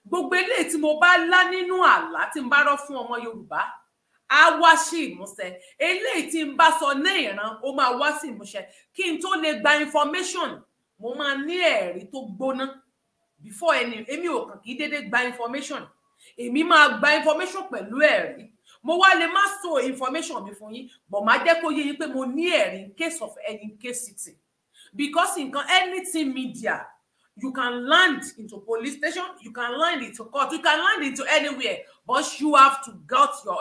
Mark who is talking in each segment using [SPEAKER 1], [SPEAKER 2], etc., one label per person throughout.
[SPEAKER 1] gbogbo eléyìí tí mo bá lá nínú àlá tí n bá rọ fún ọmọ Yorùbá á wá sí ìmúṣẹ. Eléyìí tí n bá sọ ní ìran ó máa wá sí ìmúṣẹ. Kí n tó lè gba information mo máa ní ẹ̀rí tó gbóná before èmi ò kàn kí dédé gba information. Èmi máa gba information pẹ̀lú ẹ̀rí. Mo wá lè má sọ information mi fún yín, but máa jẹ́ kó yé yín pé mo ní ẹ̀rí in case of any case city. Because nǹkan anything media, you can land into police station, you can land into court, you can land into anywhere, but you have to get your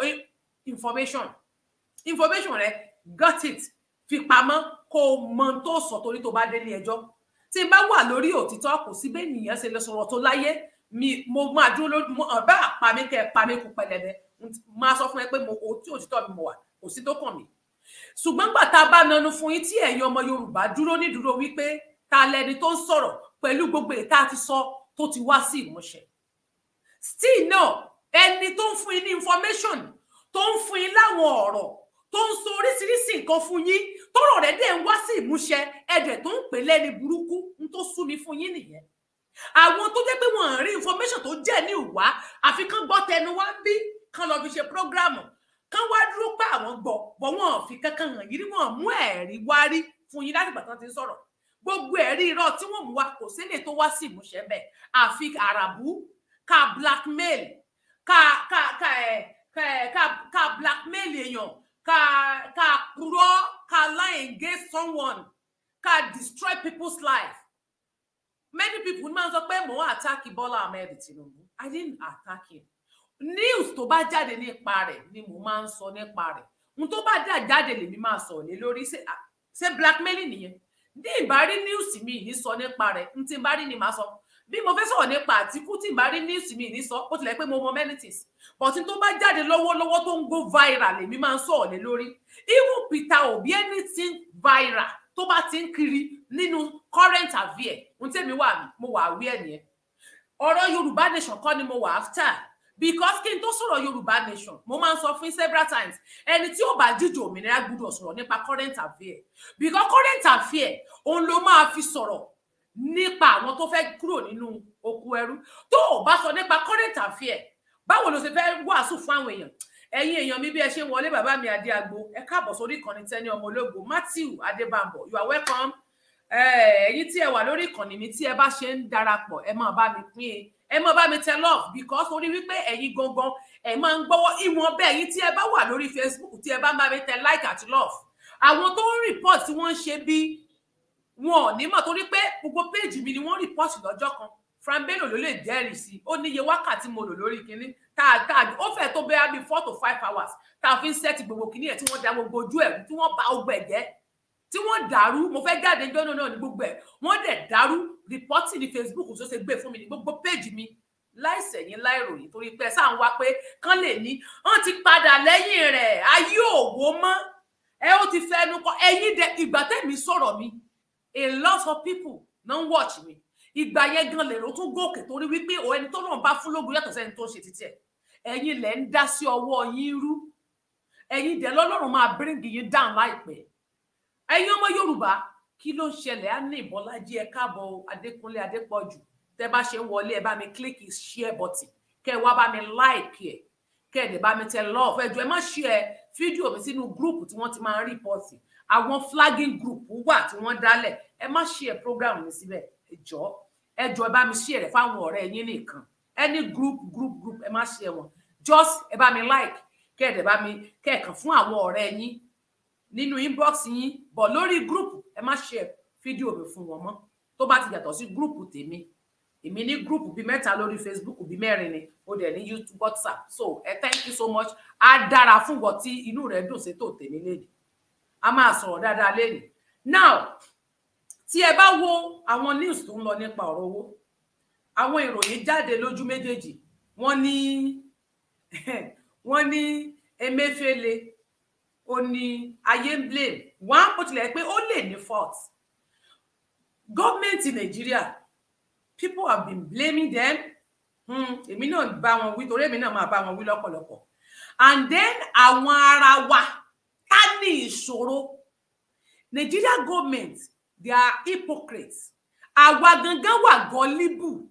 [SPEAKER 1] information. Information rẹ, got it. Fi pamọ́ kó mọ tó sọ torí tó bá délé ẹjọ́. Tí n bá wà lórí òtítọ́ kò sí bẹ́ẹ̀ nìyẹn ṣe lè sọ̀rọ̀ tó láyé mo máa dúró lórí ọba pa mí kẹ́ pa mí kú pẹlẹbẹ. Máa sọ fún ẹ pé mo òtítọ́ mi mo wà kò sí tó kàn mí. Ṣùgbọ́n gbà tá bá nanu fún yín tí ẹ̀yin ọmọ Yorùbá dúró ní dúró wípé ta lẹni tó ń sọ̀rọ̀ pẹ̀lú gbogbo ètà ti sọ tó ti wá sí ìmúṣẹ. Still no, ẹni tó ń fún yín ní information, tó ń fún yín láwọn ọ̀rọ̀, tó ń sọ oríṣiríṣi nǹkan fún yín, tọ́rọ̀ rẹ̀ dẹ̀ ń wá sí ìmúṣẹ, ẹ̀dẹ̀ tó ń pè lẹ́ni burúkú ń tó sú mi fún yín nìyẹn. Àwọn tó jẹ́ pé wọ́n rí information tó jẹ́ ní ìwá àfi kán gbọ́ tẹnu wá bí kán lọ fi ṣe program kán wá dúró pé àwọn gbọ́ bọ̀ wọ́n fi kankan hàn yìí wọ́n mú ẹ̀rí wá rí fún yín láti ìgbà tán ti ń sọ̀rọ̀. Gbogbo ẹ̀rí irọ́ tí wọ́n mú wá kò sílẹ̀ tó wá sí ìmúṣẹ bẹ́ẹ̀ àfi àràbù ká blackmail ká blackmail èèyàn ká purọ́ ká lie against someone ká destroy people's life. Many people máa ń sọ pé mo attack Bola Ahmed Tinubu. I didn't attack him. News tó bá jáde nípa rẹ̀ ni mo máa ń sọ nípa rẹ̀. Ohun tó bá jáde lèmi máa sọ lé lórí ṣe blackmailing nìyẹn. Bí ìbá rí news mi ní sọ nípa rẹ̀, n tí bá rí ni màá sọ. Bí mo fẹ́ sọ̀rọ̀ nípa Àtíkù tí ìbá rí news mi ní sọ, ó tilẹ̀ pé mo mọ many things. But tó bá jáde lọ́wọ́lọ́wọ́ tó ń go viral lèmi máa ń sọ̀rọ̀ lé lórí. Even Peter Obi anything viral tó bá ti ń kiri nínú current affair ohun tèmi wà mo wà aware nìyẹn. Ọ̀rọ̀ Yorùbá nation kọ́ ni mo wà after, because kí n tó sọ̀rọ̀ Yorùbá nation mo máa ń sọ fún several times ẹni tí ó bá jíjò òmìnira gbọ́dọ̀ sọ̀rọ̀ nípa current affair, because current affair òun ló máa fi sọ̀rọ̀ nípa àwọn tó fẹ́ kúrò nínú oko ẹrú. Tó o bá sọ nípa current affair báwo ló ṣe fẹ́ wàásù fún àwọn èèyàn. Ẹ̀yin èèyàn mi bí ẹ ṣe ń wọlé bàbá mi Adéagbo ẹ káàbọ̀ sórí ìkànnì Tenny ọmọ ológo Matthew Adébámbọ̀, you are welcome. Ẹ̀yin tí ẹ wà lórí ìkànnì mi tí ẹ bá ṣe ń darapọ̀ ẹ máa bá mi pín ẹ máa bá mi tẹ love, because orí wípé ẹ̀yin gangan ẹ máa ń gbọ́wọ́ ìwọ̀n bẹ́ẹ̀ ẹ̀yin tí ẹ bá wà lórí Facebook tí ẹ bá ń bá mi tẹ like àti love. Àwọn tó ń report tí wọ́n ń ṣe bí wọn ò ní mọ̀ torí pé gbogbo page mi ni wọ́n report lọ́jọ́ kan. Frank Bello ló lè jẹ́rìí sí, ó níye wákàtí mo lò lórí kinní tá ó fẹ́ tó bẹ́ẹ̀ bí 4 to 5 hours tá a fi ń set gbogbo kinní ẹ̀ tí wọ́n da gbogbo ojú ẹ̀ tí wọ́n bà gbogbo ẹ̀ jẹ́ tí wọ́n dàrú. Mo fẹ́ jáde jọ́nà náà ní gbogbo ẹ̀ wọ́n dẹ̀ dàrú. Reporting ní Facebook tó ṣe gbé fún mi ní gbogbo page mi láìsẹ̀yìn láìròyìn torí pé sáà ń wá pé kán lè ní wọ́n ti padà lẹ́yìn rẹ̀ ayé òwò mọ́ ó ti fẹnu kọ ẹ̀yin dẹ ìgbà tẹ̀mí sọ̀rọ̀ mi a lot of people don't watch me. Ìgbà yẹn gan lè ro tún gòkè torí wípé o ẹni tó náà bá fún lógun yàtọ̀ sẹ́ni tó ṣe títí ẹ̀. Ẹ̀yin lẹ ń dá sí ọwọ́ yín rú. Ẹ̀yin dẹ̀ lọ́lọ́run máa bring yín down láìpẹ́. Ẹ̀yin ọmọ Yorùbá kí ló ń ṣẹlẹ̀ á ní Bọ́lájí ẹ káàbọ̀ Adékúnlé Adépọ̀jù. Tẹ́ bá ṣe ń wọlé ẹ bá mi click share button. Kẹ́ wá bá mi like ẹ. Kẹ́ dẹ̀ bá mi tẹ love. Ẹ jọ̀ọ́ ẹ má share fídíò mi sínú group tí wọ́n ti máa ń report. Àwọn flagging group wà tí wọ́n dálẹ̀. Ẹ má share program mi síbẹ̀. Ẹ jọ̀ọ́ ẹ bá mi share rẹ̀ fáwọn ọ̀rẹ́ yín nìkan. Any group ẹ má share wọn. Just ẹ bá mi like kẹ́ dẹ̀ bá mi kẹ́ẹ̀kan fún àwọn ọ̀rẹ́ yín nínú inbox yín, but lórí group ẹ má share fídíò mi fún wọn mọ́. Tó bá ti yàtọ̀ sí group tèmi. Èmi ní group bí 3 lórí Facebook bí 4 ni ó dẹ̀ ní YouTube, WhatsApp. So thank you so much. Á dára fún wọn tí inú rẹ̀ dùn sí tó tèmi lẹ́yìn. A máa sọ̀rọ̀ dáadáa lẹ́yìn. Now tí ẹ bá wo àwọn news tó ń lọ nípa ọ̀rọ̀ owó, àwọn ìròyìn jáde lójú méjèèjì. Wọ́n ní Emefiele ó ní ayé ń blame wọ́n bó tilẹ̀ pé ó lè ní fault. Government in Nigeria, people have been blaming them. Èmi náà bá wọn wí torí èmi náà máa bá wọn wí lọ́pọ̀lọpọ̀. And then àwọn ara wa ká ní ìṣòro. Nigeria government, they are hypocrites. Àwa gangan wà gullible.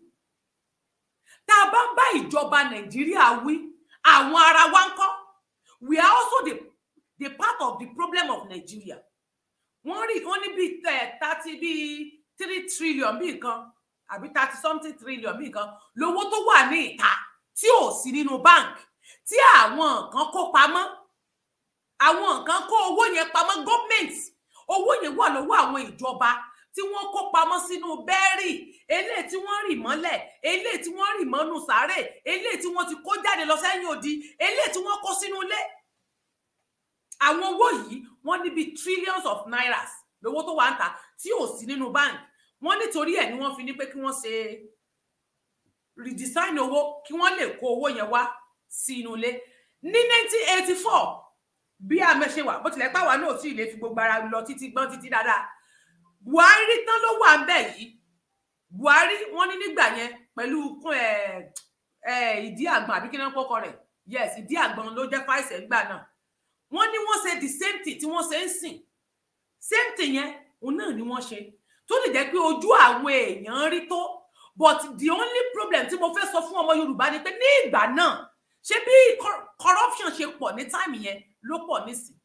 [SPEAKER 1] Tá bá wọ́n bá ìjọba Nàìjíríà wí àwọn ara wa ńkọ́. We are also the part of the problem of Nigeria. Wọ́n ní bí 3 trillion bí nǹkan àbí 30 something trillion bí nǹkan lówó tó wà ní ìta tí ò sí nínú bank tí àwọn kan kó pamọ́. Àwọn kan kó owó yẹn pamọ́, government owó yẹn wà lọ́wọ́ àwọn ìjọba tí wọ́n kó pamọ́ sínú bẹ́ẹ̀rì, eléyìí tí wọ́n rì mọ́lẹ̀, eléyìí tí wọ́n rì mọ́nú sàárè, eléyìí tí wọ́n ti kó jáde lọ sẹ́yìn odi, eléyìí tí wọ́n kó sínú ilé. Àwọn owó yìí wọ́n ní bí trillions of nairas lówó tó wà ń ta tí ò sí nínú bank. Wọ́n nítorí ẹ̀ ni wọ́n fi ní pé kí wọ́n ṣe redesign owó kí wọ́n lè kó owó yẹn wá sí inú ilé. Ní 1984 bí àmẹ́ ṣe wà, bó tilẹ̀ pé àwa náà tí ilé fi gbogbo ara lọ títí gbọ́n títí dáadáa. Buhari tán ló wà ńbẹ̀ yìí. Buhari wọ́n ní nígbà yẹn pẹ̀lú ìdí àgbọn àbí kí náà kọ́kọ́ rẹ̀. Yes, ìdí àgbọn ló jẹ́ fáìsẹ̀ nígbà náà. Wọ́n ní wọ́n ṣe the same thing tí wọ́n ṣe ń sìn. Same thing yẹn òun náà ni wọ́n ṣe. Tó lè jẹ́ pé ojú àwọn èèyàn rí tó. But the only problem tí mo fẹ́ sọ fún ọmọ Yorùbá ni pé ní ìgbà náà ṣé bí corruption ṣe pọ̀ ní time yẹn ló pọ̀ nísìn.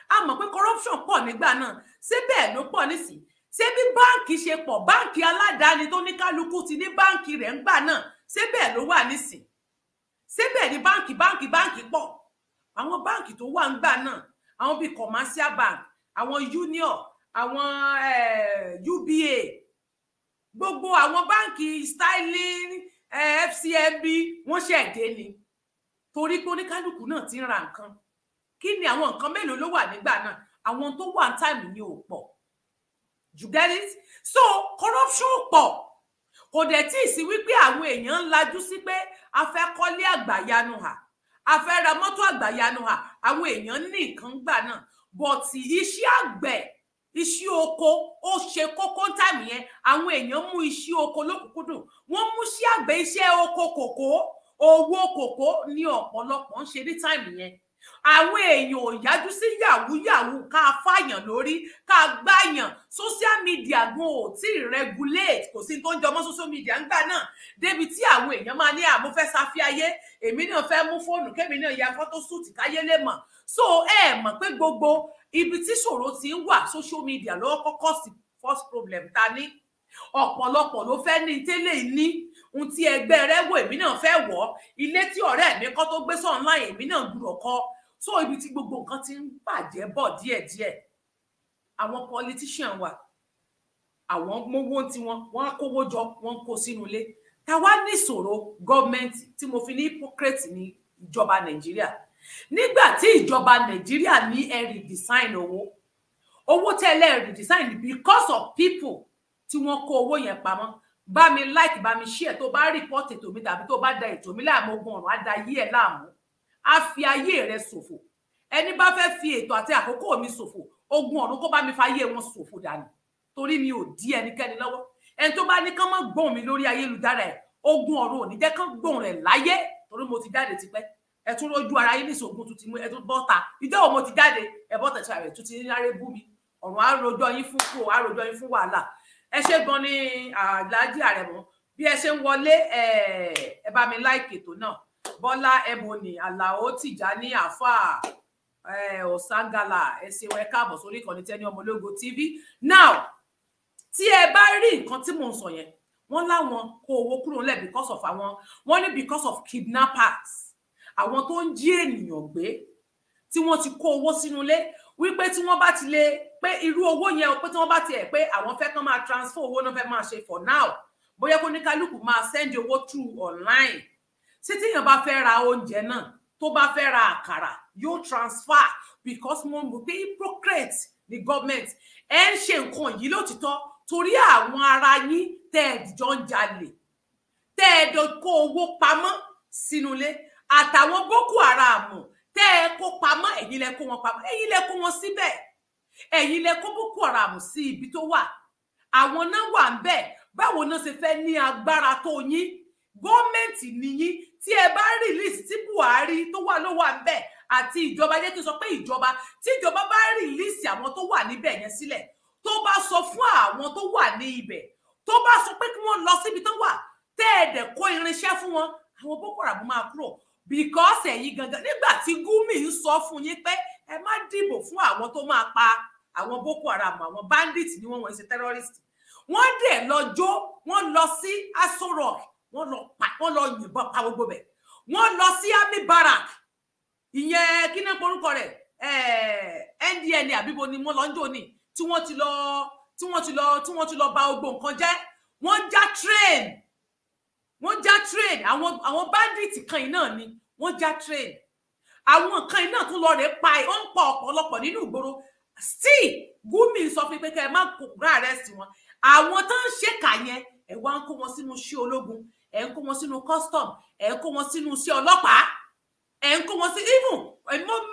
[SPEAKER 1] A mọ̀ pé corruption pọ̀ nígbà náà. Ṣé bẹ́ẹ̀ ló pọ̀ nísìn? Ṣé bí báǹkì ṣe pọ̀, báǹkì aládàáni tó ní kálukú ti ní báǹkì rẹ̀ ńgbà náà, ṣé bẹ́ẹ̀ ló wà nísìn? Ṣé bẹ́ẹ̀ ni báǹkì pọ̀? Àwọn báǹkì tó wà ńgbà náà, àwọn bíi commercial bank, àwọn union, àwọn UBA, gbogbo àwọn báǹkì sterling, FCMB wọ́n ṣẹ̀dé ni. Torí pé oníkálukú náà ti ń ra nǹkan. Kí ni àwọn nǹkan mélòó ló wà nígbà náà? Àwọn tó wà ní time ni ò pọ̀. You get it? So corruption pọ̀. Kò dẹ̀ tí ì sí wípé àwọn èèyàn ń lajú sí pé a fẹ́ kọ́lé àgbàyanu hà, a fẹ́ ra mọ́tò àgbàyanu hà, àwọn èèyàn ní nǹkan gbà náà. But iṣẹ́ àgbẹ̀, iṣẹ́ oko ó ṣe kókó time yẹn. Àwọn èèyàn mú iṣẹ́ oko lókùnkúndùn. Wọ́n mú iṣẹ́ àgbẹ̀, iṣẹ́ oko kòkó, owó kòkó ní ọ̀pọ̀lọpọ̀ ń ṣe ní time yẹn. Àwọn èèyàn ò yájú sí yàwúyàwú ká fàyàn lórí, ká gbàyàn. Social media gan ò tí ì regulate, kò sí tó ń jọmọ́ social media ńgbà náà. Débi tí àwọn èèyàn máa ní àmọ́ fẹ́ sáfí ayé, èmi náà fẹ́ mú fóònù kémi náà ya fọ́tò súùtì káyé lè mọ̀. So mọ̀ pé gbogbo ibi tí ṣòro ti ń wà social media ló kọ́kọ́ sí first problem ta ní. Ọ̀pọ̀lọpọ̀ ló fẹ́ ní tẹ́lẹ̀ ní ohun tí ẹgbẹ́ rẹ̀ wò, èmi náà fẹ́ wọ̀. Ilé tí ọ̀rẹ́ mi kọ́ tó gbé sọ online, èmi náà gbúdọ̀ kọ́. So ibi tí gbogbo nǹkan ti ń bàjẹ́ bọ̀ díẹ̀díẹ̀. Àwọn politician wa, àwọn mówó tí wọ́n á kówó jọ, wọ́n kó sínú ilé. Ta wá ní ìṣòro gọ́ọ̀mẹ̀ntì tí mo fi ní hypocrite ní ìjọba Nàìjíríà. Nígbà tí ìjọba Nàìjíríà ní redesign owó tẹ́lẹ̀ redesign because of people tí wọ́n kó owó yẹn pamọ́. Bá mi like, bá mi share, tó bá report ètò mi tàbí tó bá da ètò mi láàmú, ogun ọ̀run á da ayé ẹ̀ láàmú. A fi ayé rẹ̀ ṣòfò. Ẹni bá fẹ́ fi ètò àti àkókò mi ṣòfò, ogun ọ̀run kó bá mi fayé wọn ṣòfò dànù. Torí mi ò dí ẹnikẹ́ni lọ́wọ́. Ẹni tó bá ní kán má gbóhùn mi lórí ayélujára ẹ̀, ogun ọ̀run ò ní jẹ́ kán gbóhùn rẹ̀ láyé. Torí mo ti jáde tipẹ́. Ẹ tún rojú ara yín níṣògùn tún ti mú, ẹ tún bọ́ta. Ìjọ́ wo mo ti jáde, ẹ bọ́ta ṣe àrẹ̀ tún ti ní láre bú mi. Ọ̀run á rojọ́ yín fún kúrò, á rojọ́ yín fún wàhálà. Ẹ ṣé gan ni Alhaji Aremo. Bí ẹ ṣe ń wọlé, ẹ bá mi like ètò náà. Bọ́lá Ebony, Àlàó Tìjání, Àfà Ọ̀sangala, ẹ ṣé wẹ́ káàbọ̀ sórí ìkànnì Tenny Ọmọlógo TV. Now, tí ẹ bá rí nǹkan tí mò ń sọ yẹn, wọ́n láwọn kó owó kúrò ńlẹ̀ because of àwọn, wọ́n ní because of kidnappers. Àwọn tó ń jí ènìyàn gbé, tí wọ́n ti kó owó sínú ilé, wípé tí wọ́n bá ti lè pé irú owó yẹn, pé tí wọ́n bá ti ẹ̀ pé àwọn fẹ́ kán máa transfer owó náà fẹ́ máa ṣe for now. Bóyá kó ní kálukú máa send owó through online. Ṣé tí èèyàn bá fẹ́ ra oúnjẹ náà, tó bá fẹ́ ra àkàrà, yóò transfer because mo mọ̀ pé hypocrite ni government. Ẹ ń ṣe nǹkan yìí lótìtọ́ torí àwọn ara yín tẹ́ ẹ jọ ń jalè, tẹ́ ẹ jọ kó owó pamọ́ sínú ilé, àtàwọn Boko Haram tẹ́ ẹ kó pamọ́, ẹ̀yin lẹ kó wọn pamọ́, ẹ̀yin lẹ kó wọn síbẹ̀, ẹ̀yin lẹ kó Boko Haram sí ibi tó wà. Àwọn náà wà ń bẹ̀. Báwo náà ṣe fẹ́ ní agbára tó yín? Gọ́ọ̀mẹ̀ntì nìyí. Tí ẹ bá release tí Buhari tó wà ló wà ń bẹ̀ àti ìjọba, jẹ́ kí n sọ pé ìjọba, tí ìjọba bá release àwọn tó wà níbẹ̀ yẹn sílẹ̀, tó bá sọ fún àwọn tó wà ní ibẹ̀, tó bá sọ pé kí wọ́n lọ síbi tó wà, tẹ́ ẹ dẹ̀ kó irinṣẹ́ fún wọn, àwọn Boko Haram máa kúrò because ẹ̀yin gangan nígbà tí Gumi ń sọ fún yín pé ẹ má dìbò fún àwọn tó máa pa àwọn Boko Haram, àwọn bandits ni wọ́n ṣe terrorist. Wọ́n dẹ̀ lọ jó, wọ́n lọ sí Aso Rock, wọ́n lọ yìnbọn pa gbogbo bẹ̀. Wọ́n lọ sí army barrack, ìyẹn kí náà porúkọ rẹ̀ NDN àbíbo ni wọ́n lọ ń jò ní tí wọ́n ti lọ bà gbogbo nǹkan jẹ́. Wọ́n já train àwọn bandits kan iná ni wọ́n já train. Àwọn kan iná tún lọ rẹ̀ pa ó ń pa ọ̀pọ̀lọpọ̀ nínú ìgboro. Still Gumi sọ fún pé kẹ́ má kó arrest wọn. Àwọn tó ń ṣèkà yẹn ẹ wá ń kó wọn sínú iṣẹ́ ológun, ẹ ń kó wọn sínú custom, ẹ ń kó wọn sínú iṣẹ́ ọlọ́pàá, ẹ ń kó wọn sí even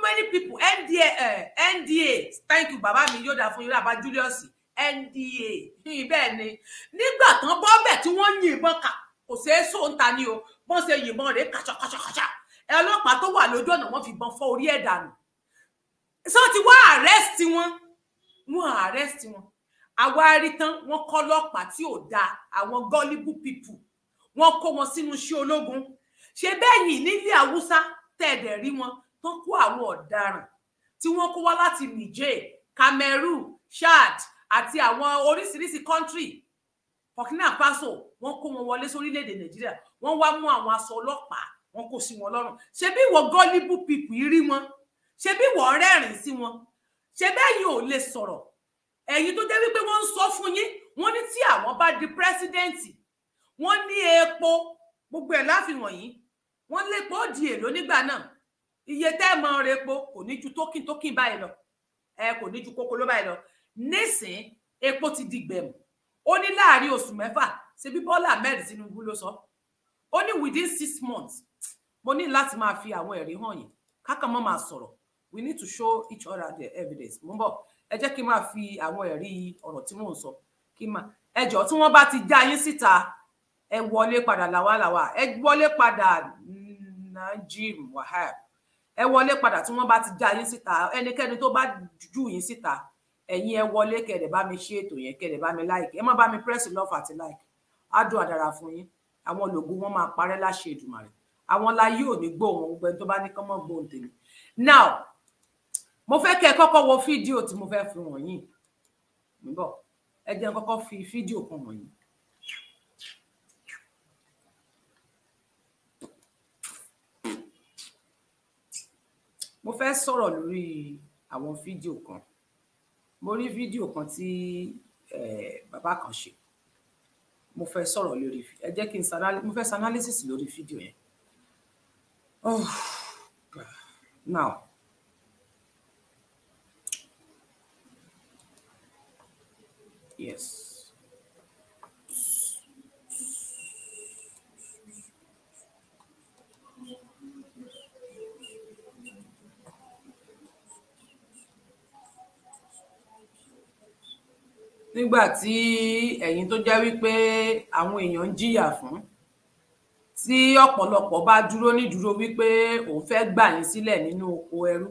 [SPEAKER 1] many people NDA thank you bàbá mi yóò dá fún yín Baba Julius NDA bẹ́ẹ̀ ni nígbà tán bọ́bẹ̀ tí wọ́n yìnbọn kà kò ṣeé sóńta ni o bọ́n ṣe yìnbọn rẹ̀ kàṣàkàṣàkàṣà ọlọ́pàá tó wà lójú ọ̀nà wọ́n fi bọn fọ́ orí ẹ̀ dànù. So ti wá arrest wọn àwa rí tán wọ́n kọ́ ọlọ́pàá tí ò dáa àwọn gullible people wọ́n kó wọn sínú iṣẹ́ ológun. Ṣé bẹ́yìn nílẹ̀ Haúsá tẹ̀dẹ̀ rí wọn tó kó àwọn ọ̀daràn tí wọ́n kó wá láti Niger, Cameroon, Chad àti àwọn oríṣiríṣi country Burkina Faso wọ́n kó wọn wọlé sórílẹ̀-èdè Nàìjíríà wọ́n wá mú àwọn aṣọ ọlọ́pàá wọ́n kó sí wọn lọ́rùn. Ṣé bí wọ́n gullible people rí wọn, ṣé bí wọ́n rẹ́rìn sí wọn, ṣé bẹ́yìn ò lè sọ̀rọ̀. Ẹ̀yin tó jẹ́ wípé wọ́n ń sọ fún yín wọ́n ní tí àwọn bá di president wọ́n ní epo gbogbo ẹ̀ láfihàn yín wọ́n lépo di èlò nígbà náà iye tẹ́ mọ́ repo kò ní ju tókìn báyìí lọ kò ní ju kókó ló báyìí lọ. Nísìn epo ti di gbẹ̀mù ó ní láàrin oṣù mẹ́fà ṣe bí Bọ́lá Ahmed Tinubu ló sọ ó ní within 6 months. Mo ní láti máa fi àwọn ẹ̀rí hàn yín kákan mọ́ máa sọ̀rọ̀. We need to show each other the evidence. Mo ń bọ̀ ẹ jẹ́ kí n máa fi àwọn ẹ̀rí ọ̀rọ̀ tí mò ń sọ kí n máa ẹjọ́ tí wọ́n bá ti já yín síta ẹ wọlé padà làwálàwà ẹ wọlé padà Najim Wahab ẹ wọlé padà tí wọ́n bá ti já yín síta ẹnikẹ́ni tó bá jù yín síta ẹ̀yin ẹ wọlé kẹ̀dẹ̀ bá mi ṣe ètò yẹn kẹ̀dẹ̀ bá mi like ẹ má bá mi press love àti like á dùn àdàrà fún yín. Àwọn ológun wọn máa parẹ́ láṣẹ Èdùmàrè àwọn láyé ò ní gbóhùn gbogbo ẹni tó bá ní kán mọ́ gbóhùn tèmi. Now mo fẹ́ kẹ́ kọ́kọ́ wo fídíò tí mo fẹ́ fi wọ̀nyí níbọ̀ ẹ jẹ́ kọ́kọ́ fi fídíò kan wọ̀nyí. Mo fẹ́ sọ̀rọ̀ lórí àwọn fídíò kan. Mo rí fídíò kan tí bàbá kan ṣe. Mo fẹ́ sọ̀rọ̀ lórí ẹ jẹ́ kí n mo fẹ́ analysis lórí fídíò yẹn. Oh, now yes. Nígbà tí ẹ̀yin tó jẹ́ wípé àwọn èèyàn ń jìyà fún tí ọ̀pọ̀lọpọ̀ bá dúró nídúró wípé òun fẹ́ gbà yín sílẹ̀ nínú oko ẹrú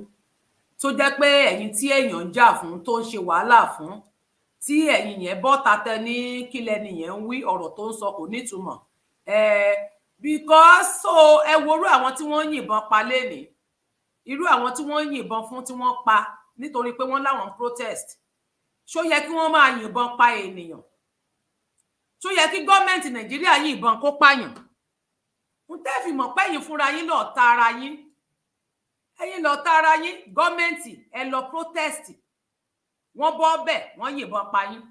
[SPEAKER 1] tó jẹ́ pé ẹ̀yin tí èèyàn ń jà fún tó ń ṣe wàhálà fún tí ẹ̀yin yẹn bọ́ tatẹ ní kílẹ̀ nìyẹn ń wí ọ̀rọ̀ tó ń sọ kò nítumọ̀ because so ẹ worú àwọn tí wọ́n yìnbọn pa lénìí irú àwọn tí wọ́n yìnbọn fún tí wọ́n pa nítorí pé wọ́n láwọn protest ṣó yẹ kí wọ́n máa yìnbọn pa ènìyàn ṣó yẹ kí gọ́ọ̀mẹ̀ntì Nàìjíríà yìnbọn kó pààyàn ń tẹ́ fi mọ̀ pé ẹ̀yin fúnra yín lọ ta ara yín ẹ̀yin lọ ta ara yín gọ́ọ̀mẹ̀ntì ẹ lọ protest wọ́n bọ́ bẹ́ẹ̀ wọ́n yìnbọn pa yín.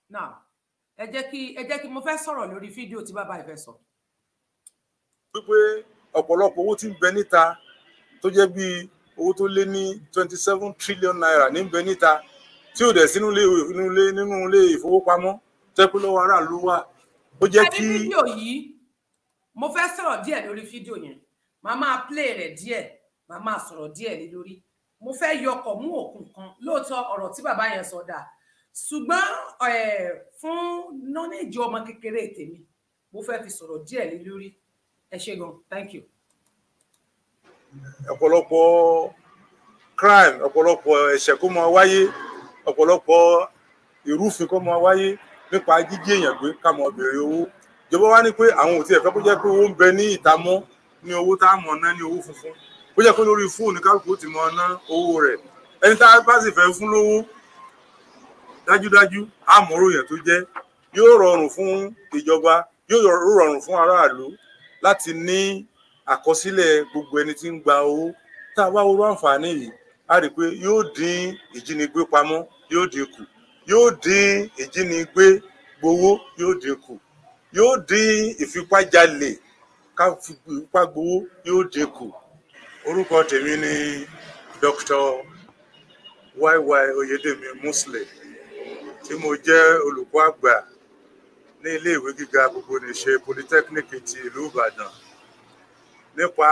[SPEAKER 1] Now ẹ jẹ́ kí mo fẹ́ sọ̀rọ̀ lórí fídíò tí bàbá ìfẹ́ sọ.
[SPEAKER 2] Wípé ọ̀pọ̀lọpọ̀ owó tí ń bẹ níta tó jẹ́ bí owó tó lé ní 27 trillion naira ní ń bẹ níta tí ò dẹ̀ sínú ilé ìfowópamọ́ tẹ́kú lọ́wọ́ aráàlú wà ó jẹ́ kí.
[SPEAKER 1] ẹni fídíò yìí mo fẹ́ sọ̀rọ̀ díẹ̀ lórí fídíò yẹn màá máa play rẹ̀ díẹ̀ màá máa sọ̀rọ̀ díẹ̀ lé lórí mo fẹ́ yọkọ̀ mú òkun kan lóòótọ́ ọ̀rọ̀ tí bàbá yẹn sọ dáa ṣùgbọ́n fún nọ́nẹ́jì ọmọ kékeré tèmi mo fẹ́ fi sọ̀rọ̀ díẹ̀ lé lórí ẹ ṣé gan thank you.
[SPEAKER 2] Ọ̀pọ̀lọpọ̀ crime ọ̀pọ̀lọpọ̀ ẹ̀ṣẹ̀ kó máa wáyé ọ̀pọ̀lọpọ̀ ìrúfin kó máa wáyé nípa jíjí èèyàn gbé ká máa béèrè owó ìjọba wá ní pé àwọn ò tiẹ̀ fẹ́ kó jẹ́ pé owó ń bẹ ní ìta mọ́ ní owó tá a mọ̀ ná ní owó funfun kó jẹ́ pé lórí fóònù kálukú ti mọ̀ ná owó rẹ̀ ẹni tá a bá sì fẹ́ fún lówó dájúdájú àmọ́rò yẹn tó jẹ́ yóò rọrùn fún ìjọba yóò rọrùn fún aráàlú láti ní àkọsílẹ̀ gbogbo ẹni tí ń gba owó tá a bá wo àǹfààní yìí a rí i pé yóò dín ìjínigbé pamọ́ yóò dínkù yóò dín ìjínigbé gbowó yóò dínkù yóò dín ìfipájalè ká fipá gbowó yóò dínkù. Orúkọ tèmi ni Dr. YY Oyedemi Muslim tí mo jẹ́ olùkọ́ àgbà ní iléèwé gíga gbogbonìṣe polytechnic ti ìlú Ìbàdàn nípa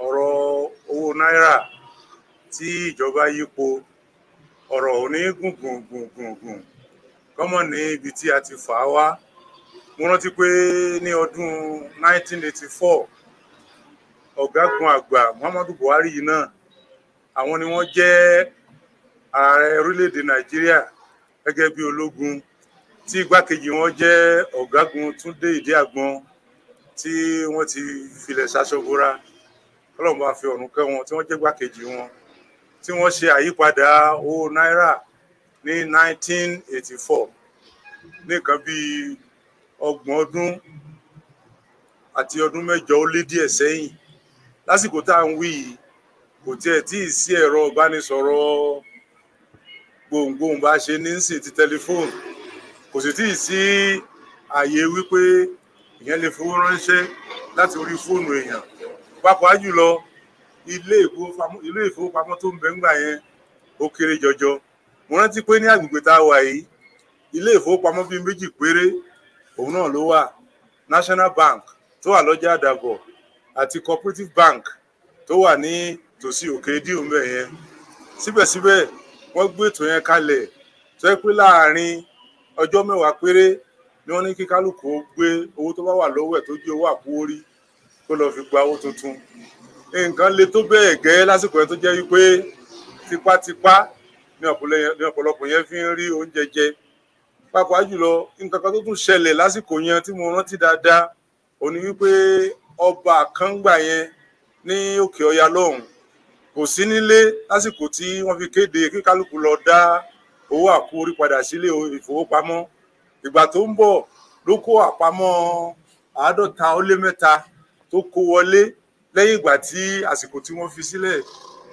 [SPEAKER 2] ọ̀rọ̀ owó náírà tí ìjọba yípo ọ̀rọ̀ òní gùngùngùngùn kọ́mọ̀ ní ibi tí a ti fà á wá. Mo rántí pé ní ọdún 1984 ọ̀gágun àgbà Muhammadu Buhari yìí náà àwọn ni wọ́n jẹ́ ààrẹ orílẹ̀-èdè Nàìjíríà gẹ́gẹ́ bí ológun tí igbákejì wọn jẹ́ ọ̀gágun Túndé Ìdí-Àgbọn tí wọ́n ti filẹ̀ ṣaṣọ́búra Ọlọ́run bá fi ọ̀run kẹ́ wọn tí wọ́n jẹ́ igbákejì wọn tí wọ́n ṣe àyípadà owó náírà ní 1984 ní nǹkan bíi 30 ọdún àti ọdún 8 ó lé díẹ̀ sẹ́yìn lásìkò tá à ń wí yìí kò tiẹ̀ tí ì sí ẹ̀rọ ìbánisọ̀rọ̀ gbohùngbohùn bá ṣe ní sìn ti tẹlifóònù kò sì tí ì sí àyè wípé ìyẹn lè fowó ránṣẹ́ láti orí fóònù èèyàn pàápàá jùlọ ilé ìfowópamọ́ tó ń bẹ ńgbà yẹn ó kéré jọjọ. Mo rántí pé ní agbègbè tá a wà yìí ilé ìfowópamọ́ bíi 2 péré òun náà ló wà National Bank tó wà lọ́jà Àdàbọ̀ àti Cooperative Bank tó wà ní tòsí òkè díò ńbẹ̀ yẹn. Síbẹ̀síbẹ̀ wọ́n gbé ètò yẹn kalẹ̀ tó yẹ pé láàárín ọjọ́ 10 péré ni wọ́n ní kí kálukú gbé owó tó bá wà lọ́wọ́ ẹ̀ tó jẹ́ owó àpòórí kó lọ fi gba owó tuntun. Nǹkan le tó bẹ́ẹ̀ gẹ́ lásìkò yẹn tó jẹ́ wípé tipátipá ní ọ̀pọ̀lọpọ̀ yẹn fi ń rí oúnjẹ jẹ. Pàápàá jùlọ nǹkan kan tó tún ṣẹlẹ̀ lásìkò yẹn tí mo rántí dáadáa ó ní wípé ọba kan gbà yẹn ní òkè ọya lọ́hùn kò sí nílé lásìkò tí wọ́n fi kéde kí kálukú lọ dá owó àpòórí padà sílé ìfowópamọ́. Ìgbà tó ń bọ̀ ló kó àpamọ́ 53 tó kó wọlé lẹ́yìn ìgbà tí àsìkò tí wọ́n fi sílẹ̀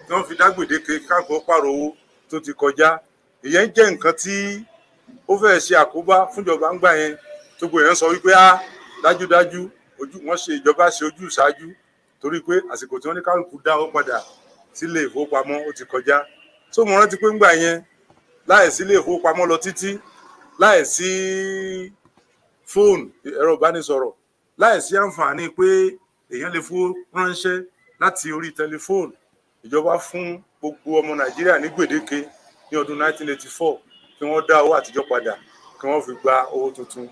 [SPEAKER 2] tí wọ́n fi dágbèdéke káàkó pààrọ̀ owó tó ti kọjá. Ìyẹn jẹ́ nǹkan tí ó fẹ́ ṣe àkóbá fúnjọba ńgbà yẹn tó gbé yẹn sọ wípé dájúdájú wọ́n ṣe ìjọba ṣe ojú ìṣáájú torí pé àsìkò tí wọ́n ní kálukú dá owó padà sílé ìfowópamọ́ ó ti kọjá. So mo rántí pé ńgbà yẹn láì sí ilé ìfowópamọ́ lọ títí láì sí fóònù ẹ̀rọ ìbánisọ̀rọ̀ láì sí àǹfààní pé èèyàn lè fowó ránṣẹ́ láti orí tẹlifóònù ìjọba fún gbogbo ọmọ Nàìjíríà ní gbèdéke ní ọdún 1984 kí wọ́n dá owó àtijọ́ padà kí wọ́n fi gba owó tuntun.